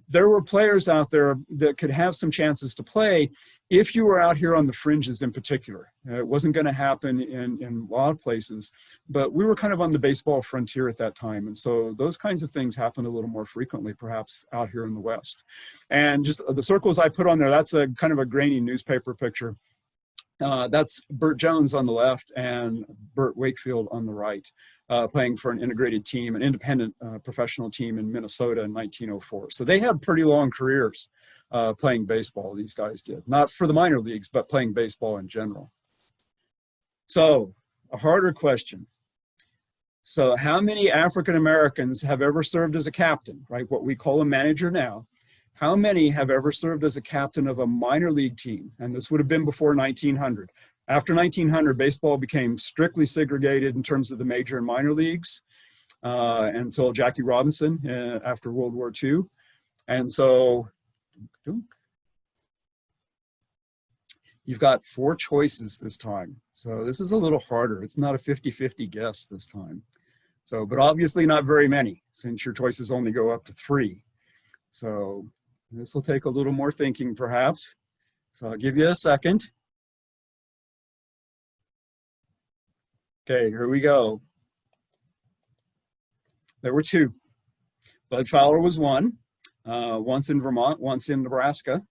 there were players out there that could have some chances to play if you were out here on the fringes in particular. It wasn't going to happen in a lot of places, but we were kind of on the baseball frontier at that time, and so those kinds of things happened a little more frequently, perhaps out here in the West. And just the circles I put on there, that's a kind of a grainy newspaper picture. That's Burt Jones on the left and Burt Wakefield on the right, playing for an integrated team, an independent professional team in Minnesota in 1904. So they had pretty long careers playing baseball, these guys did. Not for the minor leagues, but playing baseball in general. So a harder question. So how many African Americans have ever served as a captain, right? What we call a manager now. How many have ever served as a captain of a minor league team? And this would have been before 1900. After 1900, baseball became strictly segregated in terms of the major and minor leagues until Jackie Robinson after World War II. And so you've got 4 choices this time. So this is a little harder. It's not a 50-50 guess this time. So, but obviously not very many since your choices only go up to 3. So this will take a little more thinking, perhaps. So I'll give you a second. Okay, here we go. There were 2. Bud Fowler was one, once in Vermont, once in Nebraska.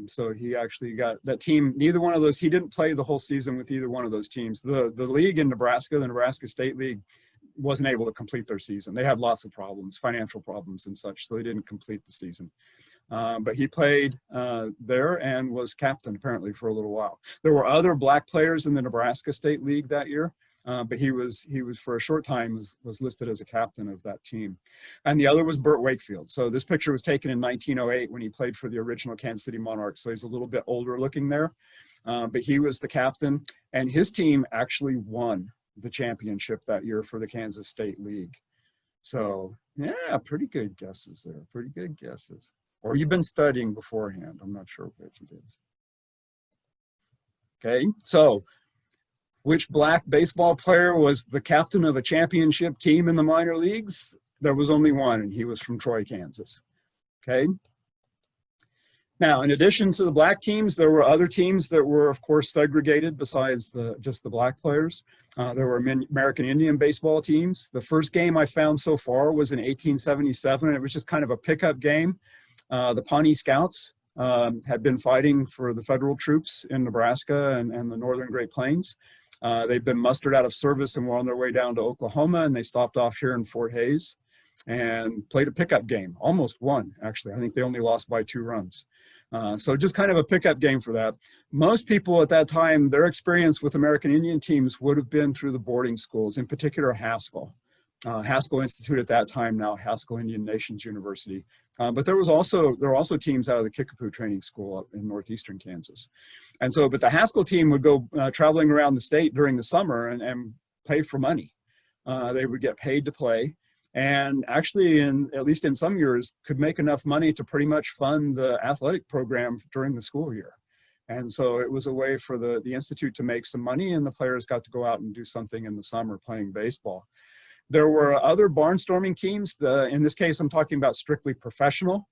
So he actually got that team, neither one of those, he didn't play the whole season with either one of those teams. The league in Nebraska, the Nebraska State League, wasn't able to complete their season. They had lots of problems, financial problems and such, so they didn't complete the season. But he played there and was captain apparently for a little while. There were other black players in the Nebraska State League that year, but he was for a short time was listed as a captain of that team. And the other was Burt Wakefield. So this picture was taken in 1908 when he played for the original Kansas City Monarchs. So he's a little bit older looking there, but he was the captain, and his team actually won the championship that year for the Kansas State League. So yeah, pretty good guesses there, pretty good guesses. Or you've been studying beforehand, I'm not sure which it is. Okay, so which black baseball player was the captain of a championship team in the minor leagues? There was only one, and he was from Troy, Kansas. Okay. Now, in addition to the black teams, there were other teams that were, of course, segregated besides just the black players. There were American Indian baseball teams. The first game I found so far was in 1877, and it was just kind of a pickup game. The Pawnee Scouts had been fighting for the federal troops in Nebraska and the northern Great Plains. They'd been mustered out of service and were on their way down to Oklahoma, and they stopped off here in Fort Hays and played a pickup game. Almost won, actually. I think they only lost by 2 runs. So just kind of a pickup game for that. Most people at that time, their experience with American Indian teams would have been through the boarding schools, in particular Haskell. Haskell Institute at that time, now Haskell Indian Nations University. But there were also teams out of the Kickapoo Training School up in northeastern Kansas. And so, but the Haskell team would go traveling around the state during the summer and pay for money. They would get paid to play. And actually, at least in some years, could make enough money to pretty much fund the athletic program during the school year. And so it was a way for the Institute to make some money, and the players got to go out and do something in the summer playing baseball. There were other barnstorming teams. In this case, I'm talking about strictly professional.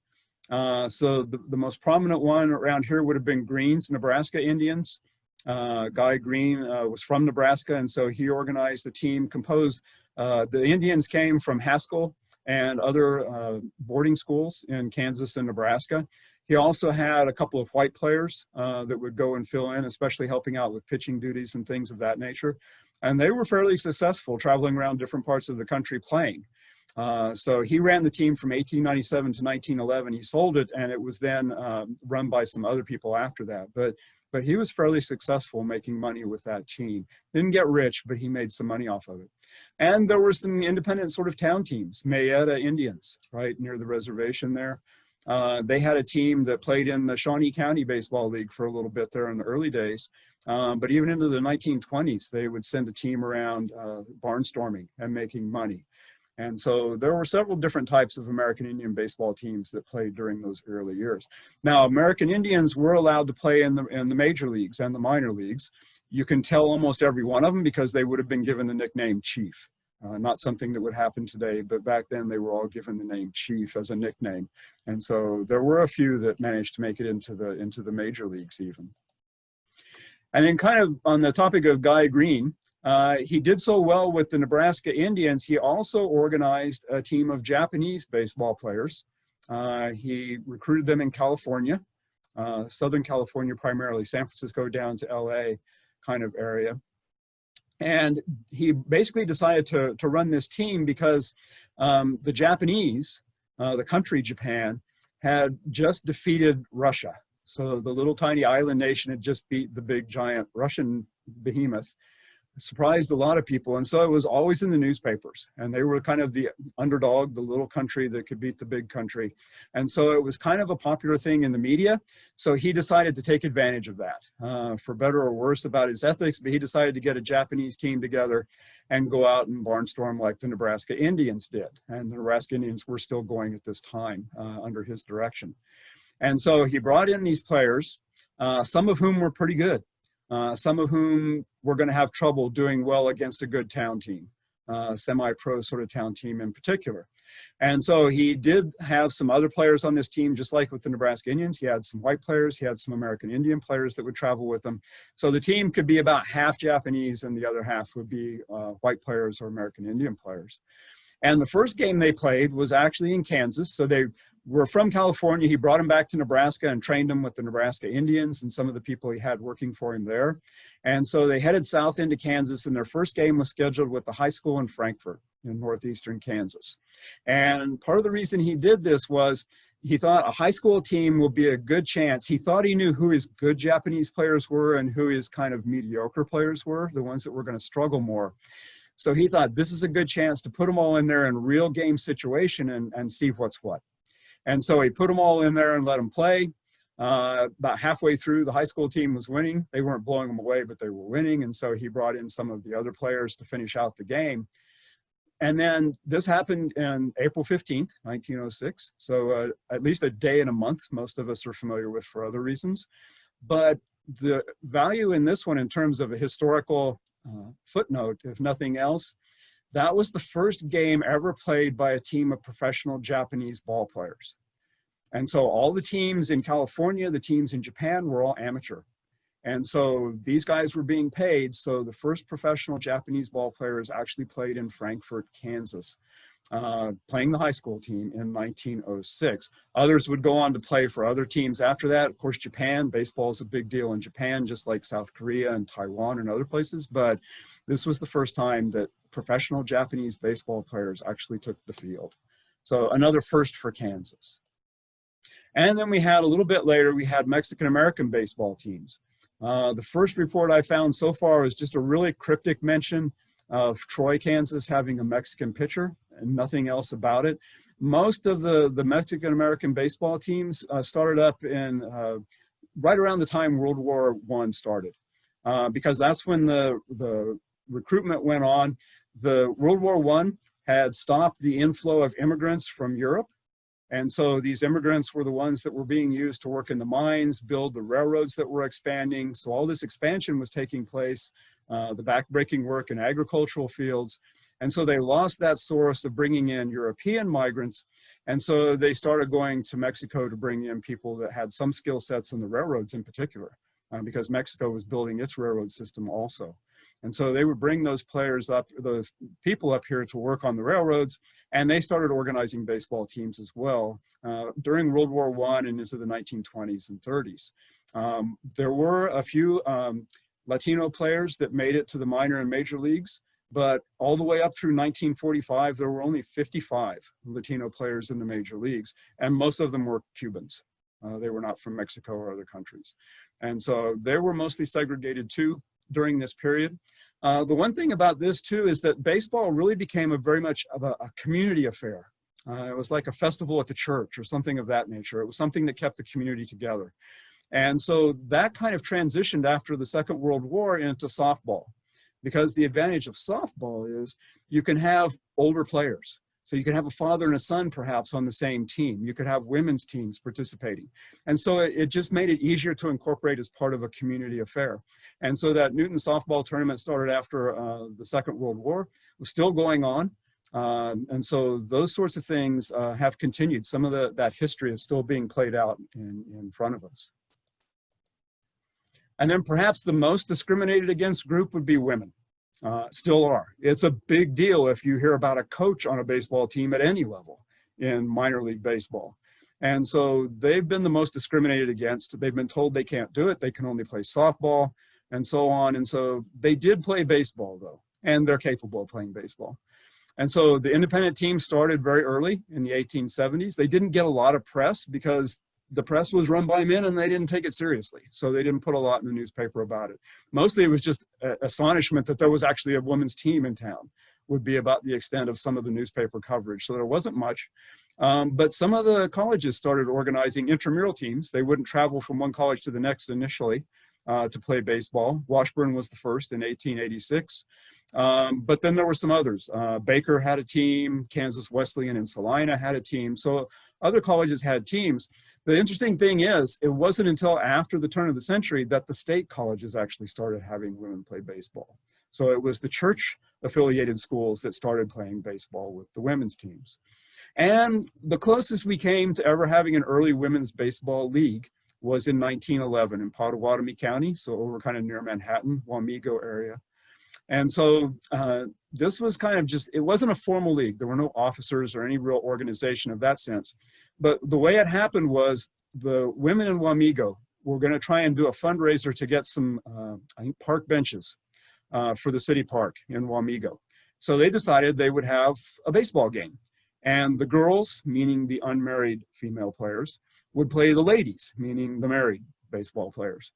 So the most prominent one around here would have been Green's Nebraska Indians. Guy Green was from Nebraska, and so he organized a team composed. The Indians came from Haskell and other boarding schools in Kansas and Nebraska. He also had a couple of white players that would go and fill in, especially helping out with pitching duties and things of that nature. And they were fairly successful traveling around different parts of the country playing. So he ran the team from 1897 to 1911. He sold it, and it was then run by some other people after that. But he was fairly successful making money with that team. Didn't get rich, but he made some money off of it. And there were some independent sort of town teams, Mayetta Indians, right near the reservation there. They had a team that played in the Shawnee County Baseball League for a little bit there in the early days. But even into the 1920s, they would send a team around barnstorming and making money. And so there were several different types of American Indian baseball teams that played during those early years. Now, American Indians were allowed to play in the major leagues and the minor leagues. You can tell almost every one of them because they would have been given the nickname Chief. Not something that would happen today, but back then they were all given the name Chief as a nickname. And so there were a few that managed to make it into the major leagues even. And then kind of on the topic of Guy Green, he did so well with the Nebraska Indians. He also organized a team of Japanese baseball players. He recruited them in California, Southern California primarily, San Francisco down to LA kind of area. And he basically decided to run this team because the Japanese, the country Japan, had just defeated Russia. So the little tiny island nation had just beat the big giant Russian behemoth. Surprised a lot of people, and so it was always in the newspapers, and they were kind of the underdog, the little country that could beat the big country. And so it was kind of a popular thing in the media. So he decided to take advantage of that, for better or worse about his ethics, but he decided to get a Japanese team together and go out and barnstorm like the Nebraska Indians did. And the Nebraska Indians were still going at this time under his direction. And so he brought in these players, some of whom were pretty good. Some of whom were going to have trouble doing well against a good town team, semi-pro sort of town team in particular. And so he did have some other players on this team, just like with the Nebraska Indians. He had some white players, he had some American Indian players that would travel with them. So the team could be about half Japanese and the other half would be white players or American Indian players. And the first game they played was actually in Kansas. So they were from California. He brought them back to Nebraska and trained them with the Nebraska Indians and some of the people he had working for him there. And so they headed south into Kansas, and their first game was scheduled with the high school in Frankfort in northeastern Kansas. And part of the reason he did this was he thought a high school team will be a good chance. He thought he knew who his good Japanese players were and who his kind of mediocre players were, the ones that were going to struggle more. So he thought this is a good chance to put them all in there in real game situation and see what's what. And so he put them all in there and let them play. About halfway through, the high school team was winning. They weren't blowing them away, but they were winning. And so he brought in some of the other players to finish out the game. And then this happened in April 15th, 1906. So at least a day and a month, most of us are familiar with for other reasons. But the value in this one in terms of a historical footnote, if nothing else, that was the first game ever played by a team of professional Japanese ball players. And so all the teams in California, the teams in Japan were all amateur. And so these guys were being paid. So the first professional Japanese ball players actually played in Frankfort, Kansas, playing the high school team in 1906. Others would go on to play for other teams after that. Of course, Japan, baseball is a big deal in Japan, just like South Korea and Taiwan and other places. But this was the first time that professional Japanese baseball players actually took the field. So another first for Kansas. And then we had a little bit later, we had Mexican-American baseball teams. The first report I found so far is just a really cryptic mention of Troy, Kansas having a Mexican pitcher and nothing else about it. Most of the Mexican-American baseball teams started up in right around the time World War I started, because that's when the recruitment went on. The World War I had stopped the inflow of immigrants from Europe. And so these immigrants were the ones that were being used to work in the mines, build the railroads that were expanding. So all this expansion was taking place, the backbreaking work in agricultural fields. And so they lost that source of bringing in European migrants. And so they started going to Mexico to bring in people that had some skill sets in the railroads in particular, because Mexico was building its railroad system also. And so they would bring those players up, those people up here to work on the railroads, and they started organizing baseball teams as well during World War I and into the 1920s and 30s. There were a few Latino players that made it to the minor and major leagues, but all the way up through 1945, there were only 55 Latino players in the major leagues, and most of them were Cubans. They were not from Mexico or other countries. And so they were mostly segregated too during this period. The one thing about this too is that baseball really became a very much of a community affair. It was like a festival at the church or something of that nature. It was something that kept the community together. And so that kind of transitioned after the Second World War into softball, because the advantage of softball is you can have older players. So you could have a father and a son perhaps on the same team. You could have women's teams participating. And so it just made it easier to incorporate as part of a community affair. And so that Newton softball tournament started after the Second World War. It was still going on. And so those sorts of things have continued. Some of that history is still being played out in front of us. And then perhaps the most discriminated against group would be women. Still are. It's a big deal if you hear about a coach on a baseball team at any level in minor league baseball. And so they've been the most discriminated against. They've been told they can't do it. They can only play softball and so on. And so they did play baseball though, and they're capable of playing baseball. And so the independent team started very early in the 1870s. They didn't get a lot of press because the press was run by men and they didn't take it seriously. So they didn't put a lot in the newspaper about it. Mostly it was just astonishment that there was actually a women's team in town, would be about the extent of some of the newspaper coverage. So there wasn't much. But some of the colleges started organizing intramural teams. They wouldn't travel from one college to the next initially to play baseball. Washburn was the first in 1886. But then there were some others. Baker had a team, Kansas Wesleyan and Salina had a team. So other colleges had teams. The interesting thing is, it wasn't until after the turn of the century that the state colleges actually started having women play baseball. So it was the church-affiliated schools that started playing baseball with the women's teams. And the closest we came to ever having an early women's baseball league was in 1911 in Pottawatomie County, so over kind of near Manhattan, Wamego area. And so this was kind of just, it wasn't a formal league. There were no officers or any real organization of that sense. But the way it happened was the women in Wamego were going to try and do a fundraiser to get some, I think, park benches for the city park in Wamego. So they decided they would have a baseball game. And the girls, meaning the unmarried female players, would play the ladies, meaning the married baseball players.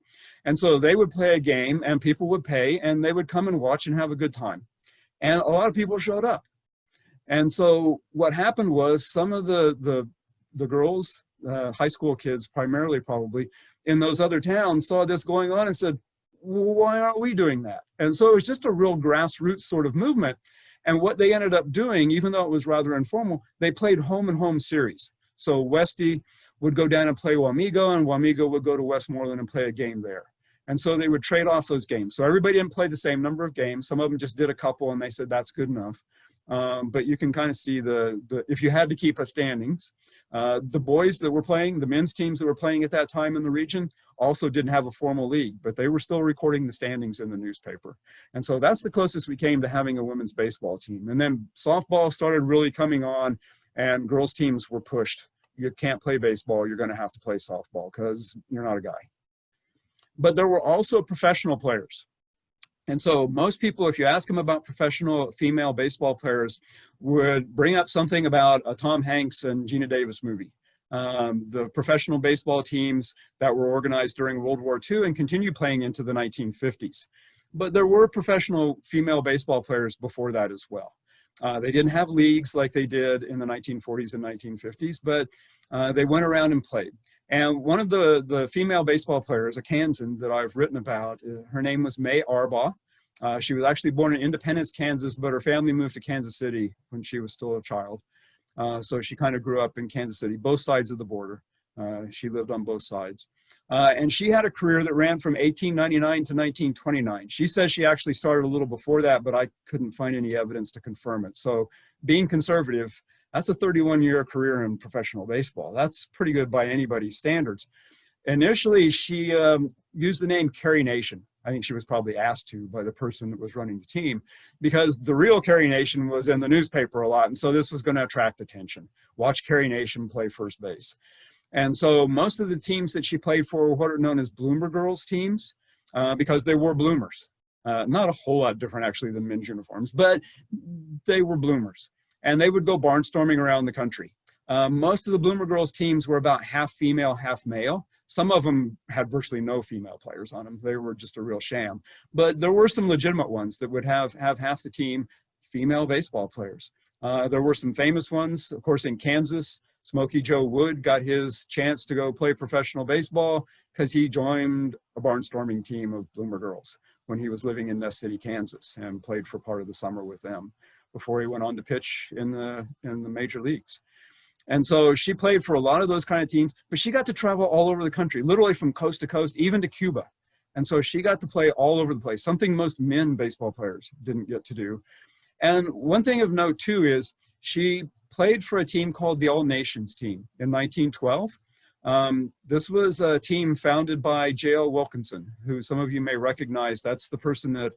And so they would play a game and people would pay and they would come and watch and have a good time. And a lot of people showed up. And so what happened was some of the girls, high school kids primarily probably, in those other towns saw this going on and said, well, why aren't we doing that? And so it was just a real grassroots sort of movement. And what they ended up doing, even though it was rather informal, they played home and home series. So Westy would go down and play Wamego, and Wamego would go to Westmoreland and play a game there. And so they would trade off those games. So everybody didn't play the same number of games. Some of them just did a couple and they said that's good enough. But you can kind of see if you had to keep a standings, the boys that were playing, the men's teams that were playing at that time in the region also didn't have a formal league, but they were still recording the standings in the newspaper. And so that's the closest we came to having a women's baseball team. And then softball started really coming on and girls teams were pushed. You can't play baseball, you're going to have to play softball because you're not a guy. But there were also professional players. And so most people, if you ask them about professional female baseball players, would bring up something about a Tom Hanks and Gina Davis movie. The professional baseball teams that were organized during World War II and continued playing into the 1950s. But there were professional female baseball players before that as well. They didn't have leagues like they did in the 1940s and 1950s, but they went around and played. And one of the female baseball players, a Kansan that I've written about, her name was May Arbaugh. She was actually born in Independence, Kansas, but her family moved to Kansas City when she was still a child. So she kind of grew up in Kansas City, both sides of the border. She lived on both sides. And she had a career that ran from 1899 to 1929. She says she actually started a little before that, but I couldn't find any evidence to confirm it. So being conservative, that's a 31-year career in professional baseball. That's pretty good by anybody's standards. Initially, she used the name Carrie Nation. I think she was probably asked to by the person that was running the team, because the real Carrie Nation was in the newspaper a lot. And so this was going to attract attention. Watch Carrie Nation play first base. And so most of the teams that she played for were what are known as bloomer girls teams, because they wore bloomers. Not a whole lot different actually than men's uniforms, but they were bloomers. And they would go barnstorming around the country. Most of the bloomer girls teams were about half female, half male. Some of them had virtually no female players on them. They were just a real sham. But there were some legitimate ones that would have half the team female baseball players. There were some famous ones, of course, in Kansas. Smokey Joe Wood got his chance to go play professional baseball because he joined a barnstorming team of bloomer girls when he was living in Nest City, Kansas, and played for part of the summer with them before he went on to pitch in the major leagues. And so she played for a lot of those kind of teams, but she got to travel all over the country, literally from coast to coast, even to Cuba. And so she got to play all over the place, something most men baseball players didn't get to do. And one thing of note too is she played for a team called the All Nations team in 1912. This was a team founded by J.L. Wilkinson, who some of you may recognize. That's the person that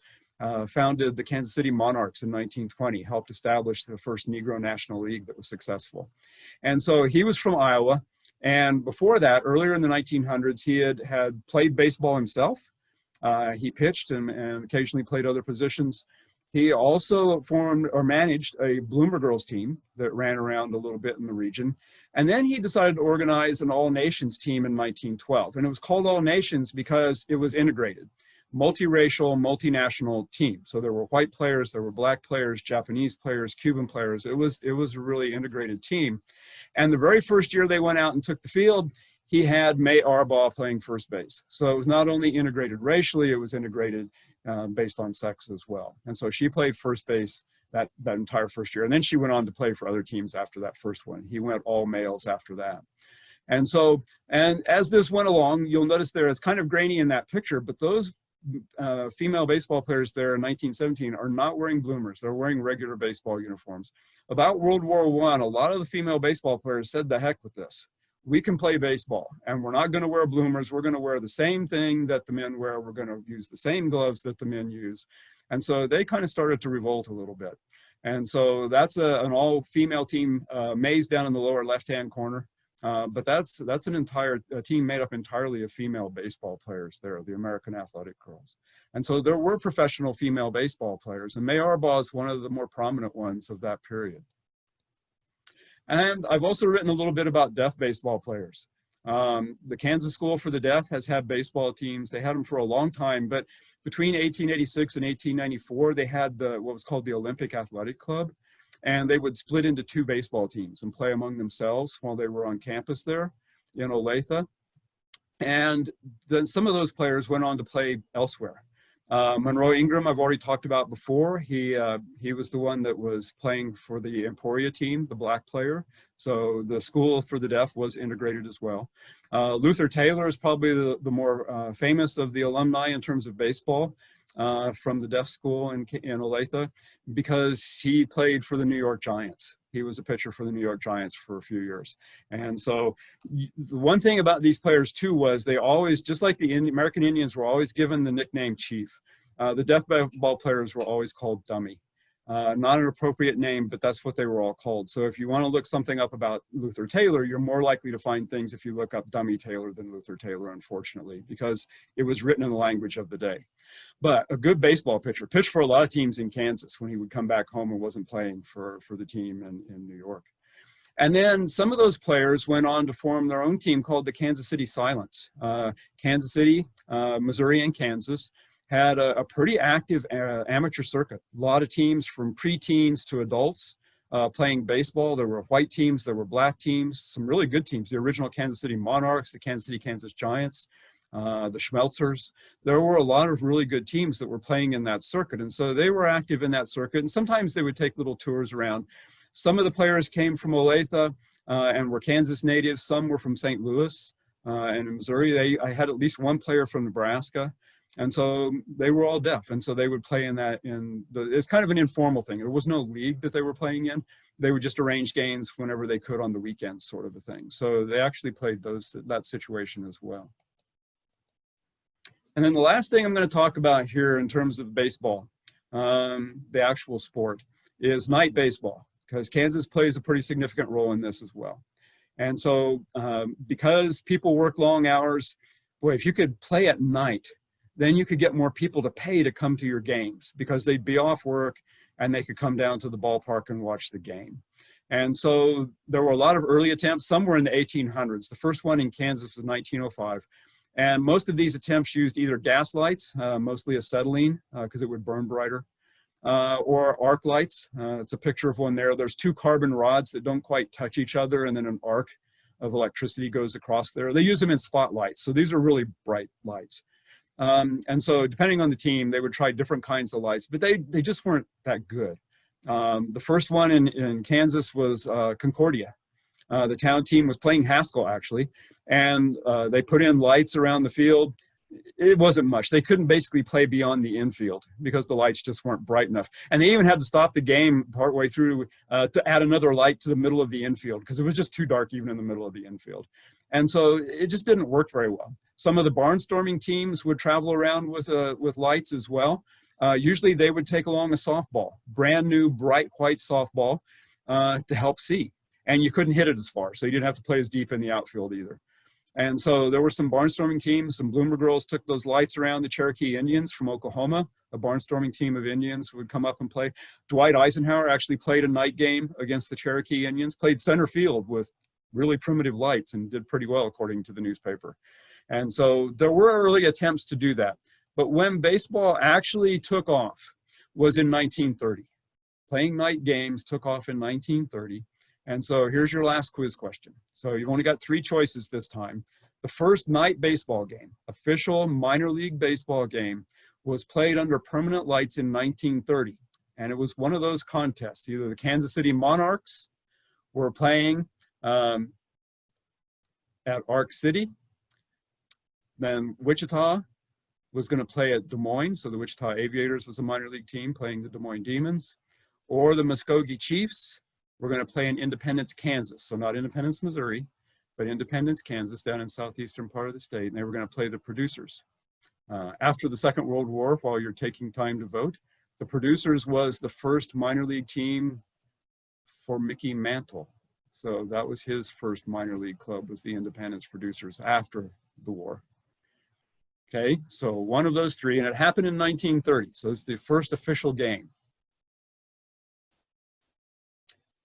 founded the Kansas City Monarchs in 1920, helped establish the first Negro National League that was successful. And so he was from Iowa. And before that, earlier in the 1900s, he had played baseball himself. He pitched and occasionally played other positions. He also formed or managed a bloomer girls team that ran around a little bit in the region. And then he decided to organize an all nations team in 1912. And it was called All Nations because it was integrated. Multiracial, multinational team. So there were white players, there were black players, Japanese players, Cuban players. It was a really integrated team. And the very first year they went out and took the field, he had May Arbaugh playing first base. So it was not only integrated racially, it was integrated based on sex as well. And so she played first base that entire first year. And then she went on to play for other teams after that first one. He went all males after that. And so, and as this went along, you'll notice there, it's kind of grainy in that picture, but those female baseball players there in 1917 are not wearing bloomers. They're wearing regular baseball uniforms. About World War I, a lot of the female baseball players said, the heck with this. We can play baseball and we're not going to wear bloomers. We're going to wear the same thing that the men wear. We're going to use the same gloves that the men use. And so they kind of started to revolt a little bit. And so that's an all-female team. May's down in the lower left-hand corner. But that's an entire team made up entirely of female baseball players there, the American Athletic Girls. And so there were professional female baseball players, and May Arbaugh is one of the more prominent ones of that period. And I've also written a little bit about deaf baseball players. The Kansas School for the Deaf has had baseball teams. They had them for a long time, but between 1886 and 1894, they had what was called the Olympic Athletic Club. And they would split into 2 baseball teams and play among themselves while they were on campus there in Olathe. And then some of those players went on to play elsewhere. Monroe Ingram, I've already talked about before. He was the one that was playing for the Emporia team, the black player. So the School for the Deaf was integrated as well. Luther Taylor is probably the more famous of the alumni in terms of baseball. From the deaf school in Olathe, because he played for the New York Giants. He was a pitcher for the New York Giants for a few years. And so the one thing about these players too was they always, just like the American Indians were always given the nickname Chief, the deaf ball players were always called Dummy. Not an appropriate name, but that's what they were all called. So if you want to look something up about Luther Taylor, you're more likely to find things if you look up Dummy Taylor than Luther Taylor, unfortunately, because it was written in the language of the day. But a good baseball pitcher, pitched for a lot of teams in Kansas when he would come back home and wasn't playing for the team in New York. And then some of those players went on to form their own team called the Kansas City Silents. Kansas City, Missouri, and Kansas had a pretty active amateur circuit. A lot of teams from preteens to adults playing baseball. There were white teams, there were black teams, some really good teams. The original Kansas City Monarchs, the Kansas City Kansas Giants, the Schmelzers. There were a lot of really good teams that were playing in that circuit. And so they were active in that circuit. And sometimes they would take little tours around. Some of the players came from Olathe and were Kansas natives. Some were from St. Louis and in Missouri. I had at least one player from Nebraska. And so they were all deaf. And so they would play in that, it's kind of an informal thing. There was no league that they were playing in. They would just arrange games whenever they could on the weekends, sort of a thing. So they actually played that situation as well. And then the last thing I'm going to talk about here in terms of baseball, the actual sport, is night baseball, because Kansas plays a pretty significant role in this as well. And so because people work long hours, boy, if you could play at night, then you could get more people to pay to come to your games because they'd be off work and they could come down to the ballpark and watch the game. And so there were a lot of early attempts. Some were in the 1800s. The first one in Kansas was 1905. And most of these attempts used either gas lights, mostly acetylene, because it would burn brighter, or arc lights. It's a picture of one there. There's 2 carbon rods that don't quite touch each other, and then an arc of electricity goes across there. They use them in spotlights. So these are really bright lights. And so depending on the team, they would try different kinds of lights, but they just weren't that good. The first one in Kansas was Concordia. The town team was playing Haskell, actually, and they put in lights around the field. It wasn't much. They couldn't basically play beyond the infield because the lights just weren't bright enough. And they even had to stop the game partway through to add another light to the middle of the infield because it was just too dark even in the middle of the infield. And so it just didn't work very well. Some of the barnstorming teams would travel around with lights as well. Usually they would take along a softball, brand new bright white softball to help see. And you couldn't hit it as far, so you didn't have to play as deep in the outfield either. And so there were some barnstorming teams. Some Bloomer girls took those lights around. The Cherokee Indians from Oklahoma, a barnstorming team of Indians, would come up and play. Dwight Eisenhower actually played a night game against the Cherokee Indians, played center field with really primitive lights and did pretty well according to the newspaper. And so there were early attempts to do that. But when baseball actually took off was in 1930. Playing night games took off in 1930. And so here's your last quiz question. So you've only got 3 choices this time. The first night baseball game, official minor league baseball game, was played under permanent lights in 1930. And it was one of those contests. Either the Kansas City Monarchs were playing at Arc City, then Wichita was going to play at Des Moines. So the Wichita Aviators was a minor league team playing the Des Moines Demons, or the Muskogee Chiefs were going to play in Independence, Kansas. So not Independence, Missouri, but Independence, Kansas, down in southeastern part of the state. And they were going to play the Producers. After the Second World War, while you're taking time to vote, The Producers was the first minor league team for Mickey Mantle. So that was his first minor league club, was the Independence Producers after the war. Okay, so one of those three, and it happened in 1930. So it's the first official game.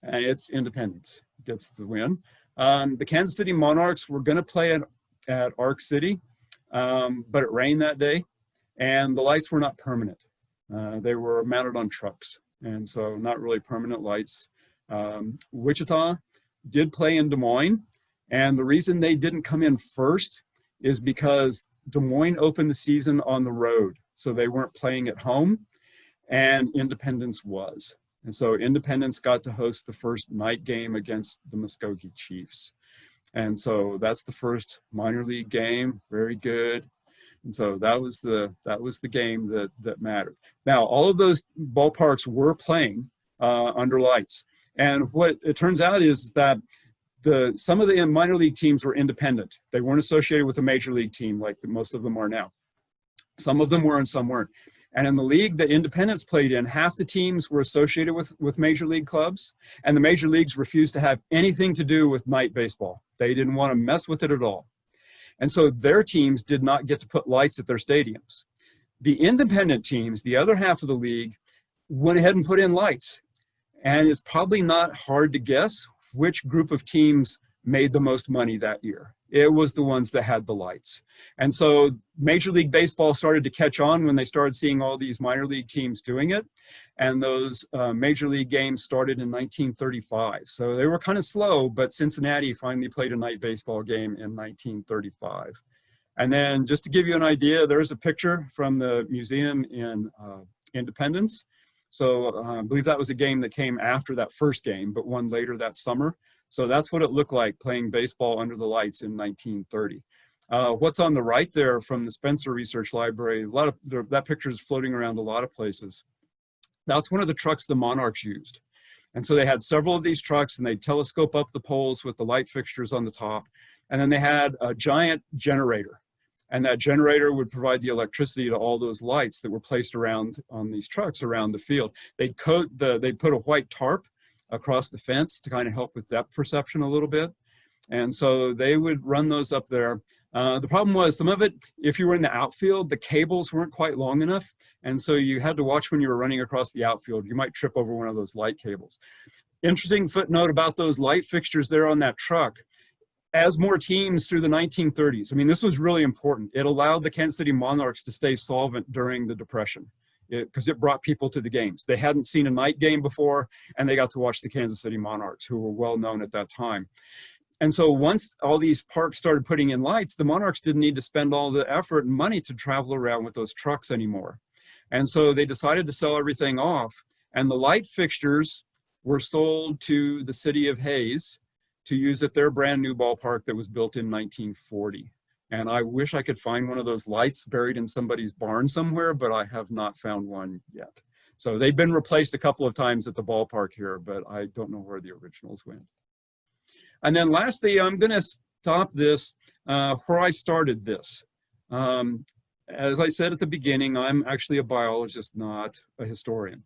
And it's Independence gets the win. The Kansas City Monarchs were going to play at Arc City, but it rained that day, and the lights were not permanent. They were mounted on trucks, and so not really permanent lights. Wichita did play in Des Moines, and the reason they didn't come in first is because Des Moines opened the season on the road, so they weren't playing at home, and Independence was. And so Independence got to host the first night game against the Muskogee Chiefs. And so that's the first minor league game, very good. And so that was the game that mattered. Now, all of those ballparks were playing under lights. And what it turns out is that some of the minor league teams were independent. They weren't associated with a major league team like most of them are now. Some of them were and some weren't. And in the league that Independence played in, half the teams were associated with major league clubs, and the major leagues refused to have anything to do with night baseball. They didn't want to mess with it at all. And so their teams did not get to put lights at their stadiums. The independent teams, the other half of the league, went ahead and put in lights. And it's probably not hard to guess which group of teams made the most money that year. It was the ones that had the lights. And so Major League Baseball started to catch on when they started seeing all these minor league teams doing it. And those Major League games started in 1935. So they were kind of slow, but Cincinnati finally played a night baseball game in 1935. And then just to give you an idea, there's a picture from the museum in Independence. So I believe that was a game that came after that first game, but one later that summer. So that's what it looked like playing baseball under the lights in 1930. What's on the right there from the Spencer Research Library, that picture is floating around a lot of places. That's one of the trucks the Monarchs used. And so they had several of these trucks, and they'd telescope up the poles with the light fixtures on the top. And then they had a giant generator. And that generator would provide the electricity to all those lights that were placed around on these trucks around the field. They'd put a white tarp across the fence to kind of help with depth perception a little bit. And so they would run those up there. The problem was some of it, if you were in the outfield, the cables weren't quite long enough. And so you had to watch when you were running across the outfield. You might trip over one of those light cables. Interesting footnote about those light fixtures there on that truck. As more teams through the 1930s, I mean, this was really important. It allowed the Kansas City Monarchs to stay solvent during the Depression because it brought people to the games. They hadn't seen a night game before, and they got to watch the Kansas City Monarchs, who were well known at that time. And so once all these parks started putting in lights, the Monarchs didn't need to spend all the effort and money to travel around with those trucks anymore. And so they decided to sell everything off, and the light fixtures were sold to the city of Hayes to use at their brand new ballpark that was built in 1940. And I wish I could find one of those lights buried in somebody's barn somewhere, but I have not found one yet. So they've been replaced a couple of times at the ballpark here, but I don't know where the originals went. And then lastly, I'm gonna stop this where I started this. As I said at the beginning, I'm actually a biologist, not a historian.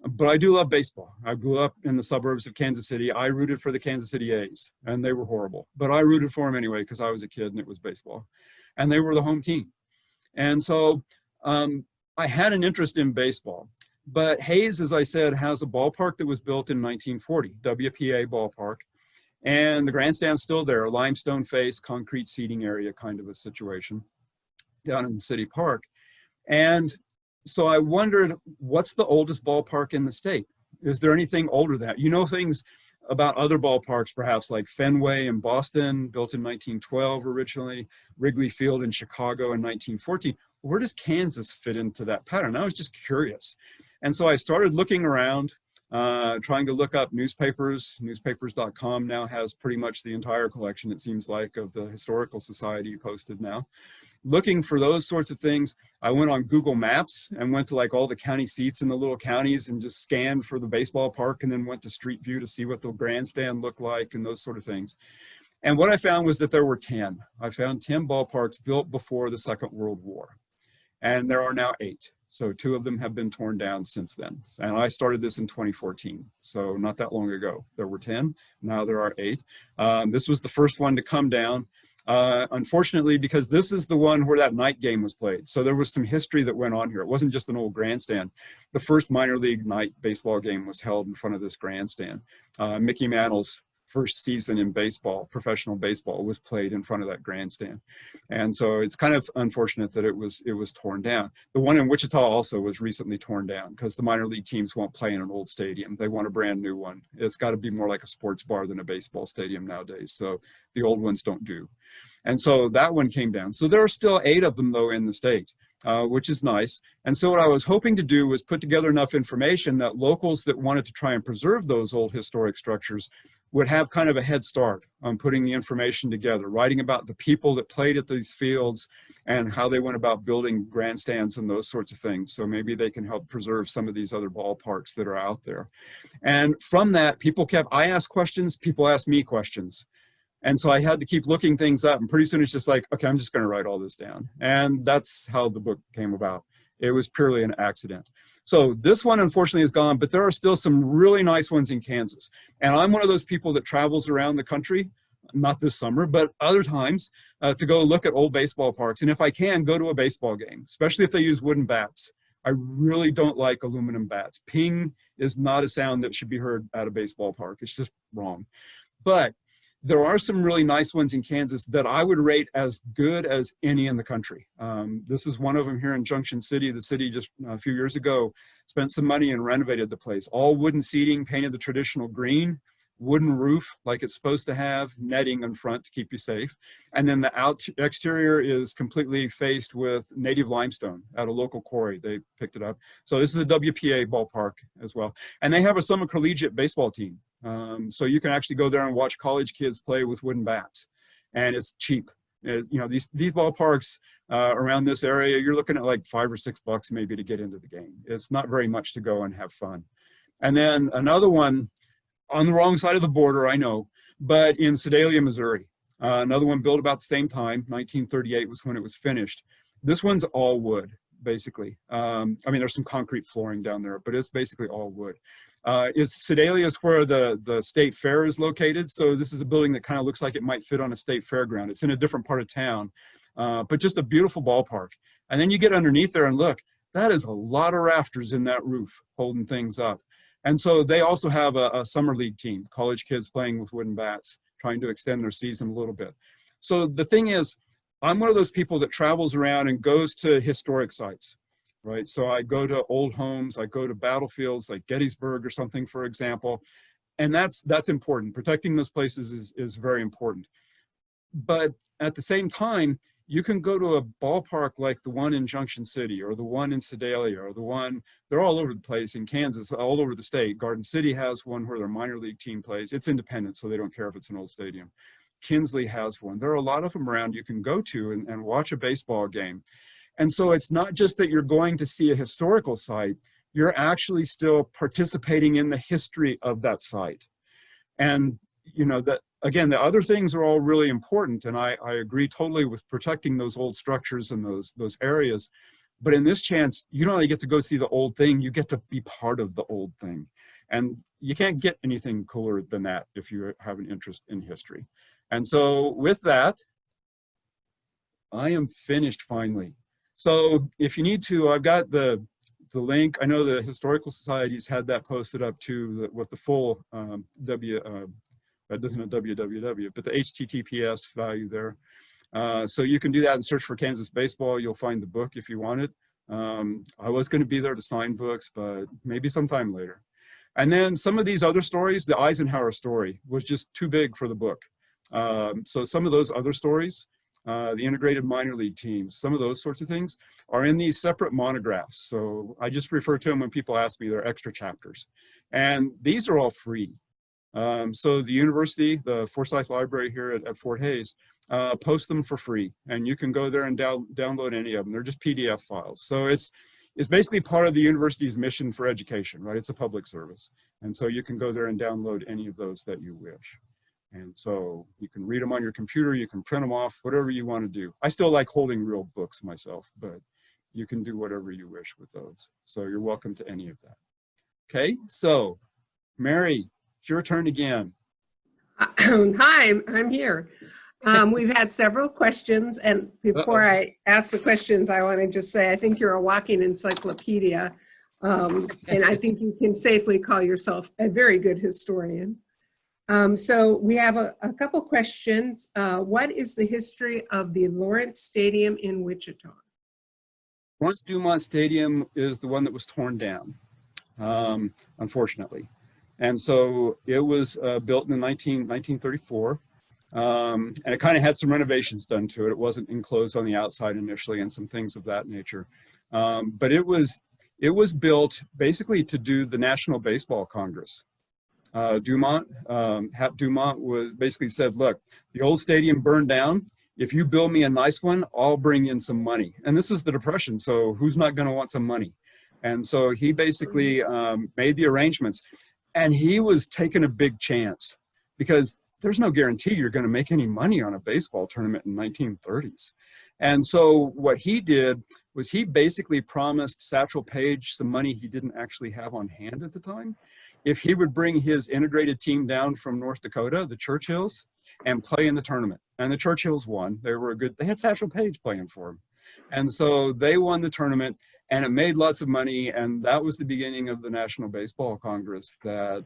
But I do love baseball. I grew up in the suburbs of Kansas City. I rooted for the Kansas City A's, and they were horrible. But I rooted for them anyway because I was a kid and it was baseball. And they were the home team. And so I had an interest in baseball. But Hayes, as I said, has a ballpark that was built in 1940, WPA ballpark. And the grandstand's still there, a limestone face, concrete seating area kind of a situation down in the city park. And so I wondered, what's the oldest ballpark in the state? Is there anything older than that? You know things about other ballparks, perhaps like Fenway in Boston, built in 1912 originally, Wrigley Field in Chicago in 1914. Where does Kansas fit into that pattern? I was just curious. And so I started looking around, trying to look up newspapers. Newspapers.com now has pretty much the entire collection, it seems like, of the Historical Society posted now. Looking for those sorts of things, I went on Google Maps and went to like all the county seats in the little counties and just scanned for the baseball park, and then went to Street View to see what the grandstand looked like and those sort of things. And what I found was that there were 10. I found 10 ballparks built before the Second World War, and there are now 8. So 2 of them have been torn down since then. And I started this in 2014. So not that long ago. There were 10, now there are 8. This was the first one to come down. Unfortunately, because this is the one where that night game was played. So there was some history that went on here. It wasn't just an old grandstand. The first minor league night baseball game was held in front of this grandstand. Mickey Mantle's first season in baseball, professional baseball, was played in front of that grandstand. And so it's kind of unfortunate that it was torn down. The one in Wichita also was recently torn down because the minor league teams won't play in an old stadium. They want a brand new one. It's got to be more like a sports bar than a baseball stadium nowadays. So the old ones don't do. And so that one came down. So there are still 8 of them though in the state, which is nice. And so what I was hoping to do was put together enough information that locals that wanted to try and preserve those old historic structures would have kind of a head start on putting the information together, writing about the people that played at these fields and how they went about building grandstands and those sorts of things. So maybe they can help preserve some of these other ballparks that are out there. And from that, I asked questions, people asked me questions. And so I had to keep looking things up. And pretty soon it's just like, okay, I'm just going to write all this down. And that's how the book came about. It was purely an accident. So this one unfortunately is gone, but there are still some really nice ones in Kansas. And I'm one of those people that travels around the country, not this summer, but other times to go look at old baseball parks. And if I can, go to a baseball game, especially if they use wooden bats. I really don't like aluminum bats. Ping is not a sound that should be heard at a baseball park. It's just wrong. But there are some really nice ones in Kansas that I would rate as good as any in the country. This is one of them here in Junction City. The city just a few years ago spent some money and renovated the place. All wooden seating, painted the traditional green, wooden roof like it's supposed to have, netting in front to keep you safe. And then the exterior is completely faced with native limestone at a local quarry. They picked it up. So this is a WPA ballpark as well. And they have a summer collegiate baseball team. So you can actually go there and watch college kids play with wooden bats. And it's cheap. You know, these ballparks around this area, you're looking at like $5 or $6 maybe to get into the game. It's not very much to go and have fun. And then another one, on the wrong side of the border, I know, but in Sedalia, Missouri. Another one built about the same time, 1938 was when it was finished. This one's all wood, basically. I mean, there's some concrete flooring down there, but it's basically all wood. Sedalia is where the state fair is located. So this is a building that kind of looks like it might fit on a state fairground. It's in a different part of town, but just a beautiful ballpark. And then you get underneath there and look, that is a lot of rafters in that roof holding things up. And so they also have a summer league team, college kids playing with wooden bats, trying to extend their season a little bit. So the thing is, I'm one of those people that travels around and goes to historic sites, right? So I go to old homes, I go to battlefields like Gettysburg or something, for example, and that's important. Protecting those places is very important. But at the same time, you can go to a ballpark like the one in Junction City or the one in Sedalia or the one, they're all over the place in Kansas, all over the state. Garden City has one where their minor league team plays. It's independent, so they don't care if it's an old stadium. Kinsley has one. There are a lot of them around you can go to and watch a baseball game. And so it's not just that you're going to see a historical site, you're actually still participating in the history of that site. And you know, that again, the other things are all really important, and I agree totally with protecting those old structures and those areas. But in this chance, you don't only get to go see the old thing, you get to be part of the old thing. And you can't get anything cooler than that if you have an interest in history. And so with that, I am finished finally. So if you need to, I've got the link. I know the Historical Society's had that posted up too, with the full that doesn't a www, but the HTTPS value there. So you can do that and search for Kansas baseball. You'll find the book if you want it. I was going to be there to sign books, but maybe sometime later. And then some of these other stories, the Eisenhower story was just too big for the book. So some of those other stories, the integrated minor league teams, some of those sorts of things are in these separate monographs. So I just refer to them when people ask me, they're extra chapters. And these are all free. So the university, the Forsyth Library here at Fort Hays, posts them for free. And you can go there and download any of them. They're just PDF files. So it's basically part of the university's mission for education, right? It's a public service. And so you can go there and download any of those that you wish. And so you can read them on your computer, you can print them off, whatever you want to do. I still like holding real books myself, but you can do whatever you wish with those. So you're welcome to any of that. Okay, so Mary, it's your turn again. Hi, I'm here. We've had several questions, and before I ask the questions, I want to just say I think you're a walking encyclopedia, and I think you can safely call yourself a very good historian. So we have a couple questions. What is the history of the Lawrence Stadium in Wichita? Lawrence Dumont Stadium is the one that was torn down, unfortunately. And so it was built in 1934, and it kind of had some renovations done to it. It wasn't enclosed on the outside initially and some things of that nature. But it was built basically to do the National Baseball Congress. Dumont, Hap Dumont was basically said, look, the old stadium burned down. If you build me a nice one, I'll bring in some money. And this was the Depression, so who's not going to want some money? And so he basically made the arrangements. And he was taking a big chance because there's no guarantee you're going to make any money on a baseball tournament in 1930s. And so what he did was he basically promised Satchel Paige some money he didn't actually have on hand at the time. If he would bring his integrated team down from North Dakota, the Churchills, and play in the tournament. And the Churchills won. They had Satchel Paige playing for them. And so they won the tournament, and it made lots of money. And that was the beginning of the National Baseball Congress that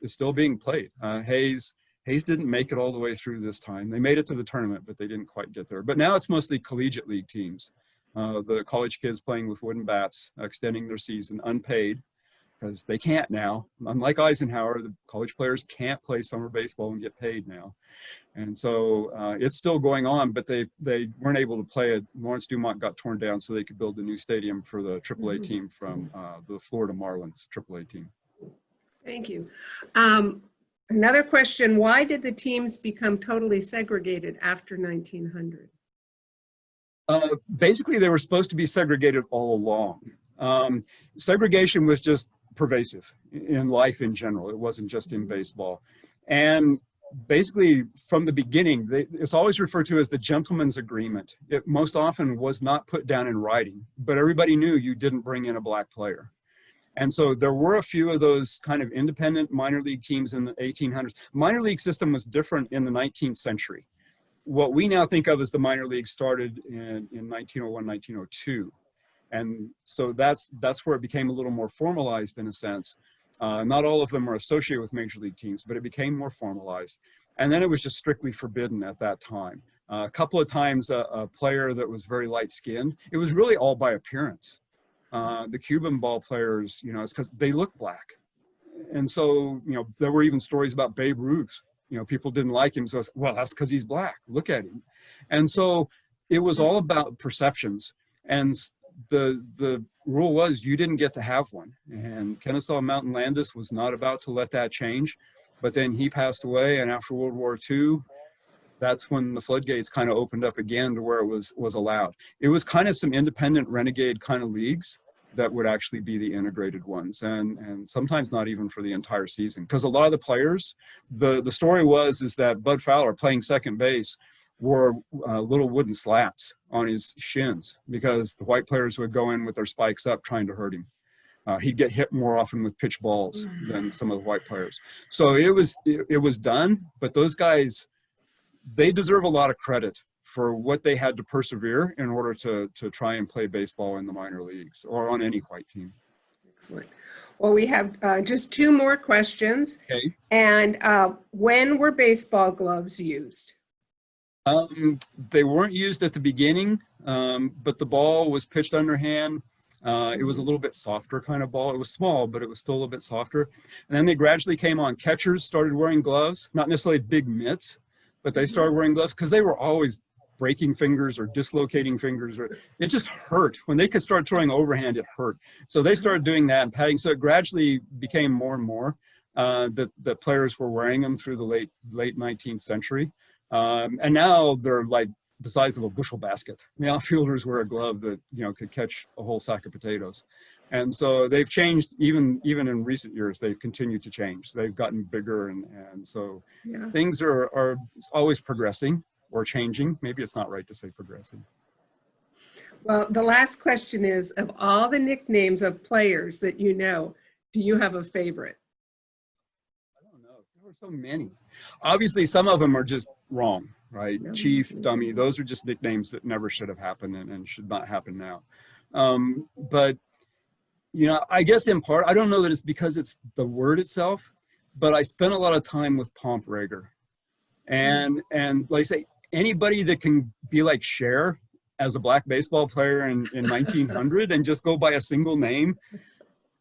is still being played. Hayes didn't make it all the way through this time. They made it to the tournament, but they didn't quite get there. But now it's mostly collegiate league teams. The college kids playing with wooden bats, extending their season unpaid, because they can't now. Unlike Eisenhower, the college players can't play summer baseball and get paid now. And so it's still going on, but they weren't able to play it. Lawrence Dumont got torn down so they could build a new stadium for the AAA team from the Florida Marlins AAA team. Thank you. Another question, why did the teams become totally segregated after 1900? Basically, they were supposed to be segregated all along. Segregation was just pervasive in life in general. It wasn't just in baseball. And basically, from the beginning, it's always referred to as the gentleman's agreement. It most often was not put down in writing, but everybody knew you didn't bring in a black player. And so there were a few of those kind of independent minor league teams in the 1800s. Minor league system was different in the 19th century. What we now think of as the minor league started in 1901, 1902. And so that's where it became a little more formalized in a sense. Not all of them are associated with major league teams, but it became more formalized. And then it was just strictly forbidden at that time. A couple of times a player that was very light-skinned, it was really all by appearance. The Cuban ball players, it's because they look black. And so, there were even stories about Babe Ruth. People didn't like him, so well, that's because he's black. Look at him. And so it was all about perceptions. And the rule was you didn't get to have one. And Kennesaw Mountain Landis was not about to let that change. But then he passed away, and after World War II, that's when the floodgates kind of opened up again to where it was allowed. It was kind of some independent renegade kind of leagues that would actually be the integrated ones, and sometimes not even for the entire season. Because a lot of the players, the story is that Bud Fowler, playing second base, wore little wooden slats on his shins because the white players would go in with their spikes up trying to hurt him. He'd get hit more often with pitch balls than some of the white players. So it was done, but those guys, they deserve a lot of credit for what they had to persevere in order to try and play baseball in the minor leagues or on any white team. Excellent. Well, we have just two more questions. Okay. And when were baseball gloves used? They weren't used at the beginning, but the ball was pitched underhand. It was a little bit softer kind of ball. It was small, but it was still a little bit softer. And then they gradually came on. Catchers started wearing gloves, not necessarily big mitts, but they started wearing gloves because they were always breaking fingers or dislocating fingers. It just hurt. When they could start throwing overhand, it hurt. So they started doing that and padding. So it gradually became more and more that players were wearing them through the late 19th century. And now they're like the size of a bushel basket. The outfielders wear a glove that could catch a whole sack of potatoes. And so they've changed even in recent years. They've continued to change. They've gotten bigger, and so things are always progressing or changing. Maybe it's not right to say progressing. Well, the last question is, of all the nicknames of players that you know, do you have a favorite? I don't know. There were so many. Obviously, some of them are just wrong, right? No. Chief, dummy, those are just nicknames that never should have happened and should not happen now. But, you know, I guess in part, I don't know that it's because it's the word itself, but I spent a lot of time with Pomp Rager. And like I say, anybody that can be like Cher as a black baseball player in 1900 and just go by a single name,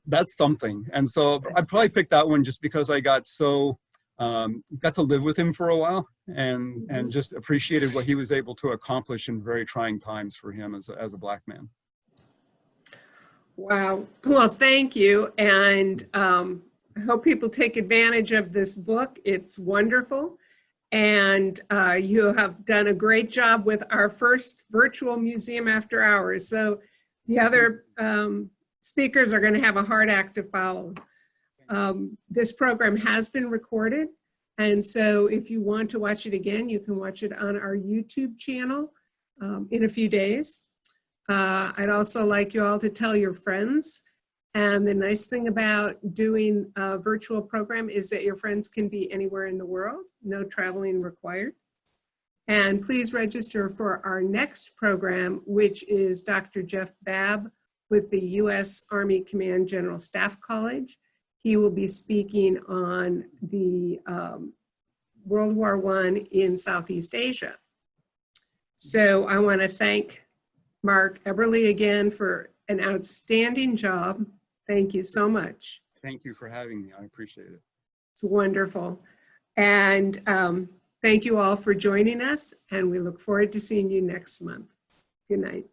that's something. And so I probably picked that one just because I got so got to live with him for a while and just appreciated what he was able to accomplish in very trying times for him as a black man. Wow. Well, thank you. And I hope people take advantage of this book. It's wonderful. And you have done a great job with our first virtual museum after hours. So the other speakers are going to have a hard act to follow. This program has been recorded. And so if you want to watch it again, you can watch it on our YouTube channel in a few days. I'd also like you all to tell your friends. And the nice thing about doing a virtual program is that your friends can be anywhere in the world, no traveling required. And please register for our next program, which is Dr. Jeff Babb with the U.S. Army Command General Staff College. He will be speaking on the World War I in Southeast Asia. So I want to thank Mark Eberle again for an outstanding job. Thank you so much. Thank you for having me. I appreciate it. It's wonderful. And thank you all for joining us, and we look forward to seeing you next month. Good night.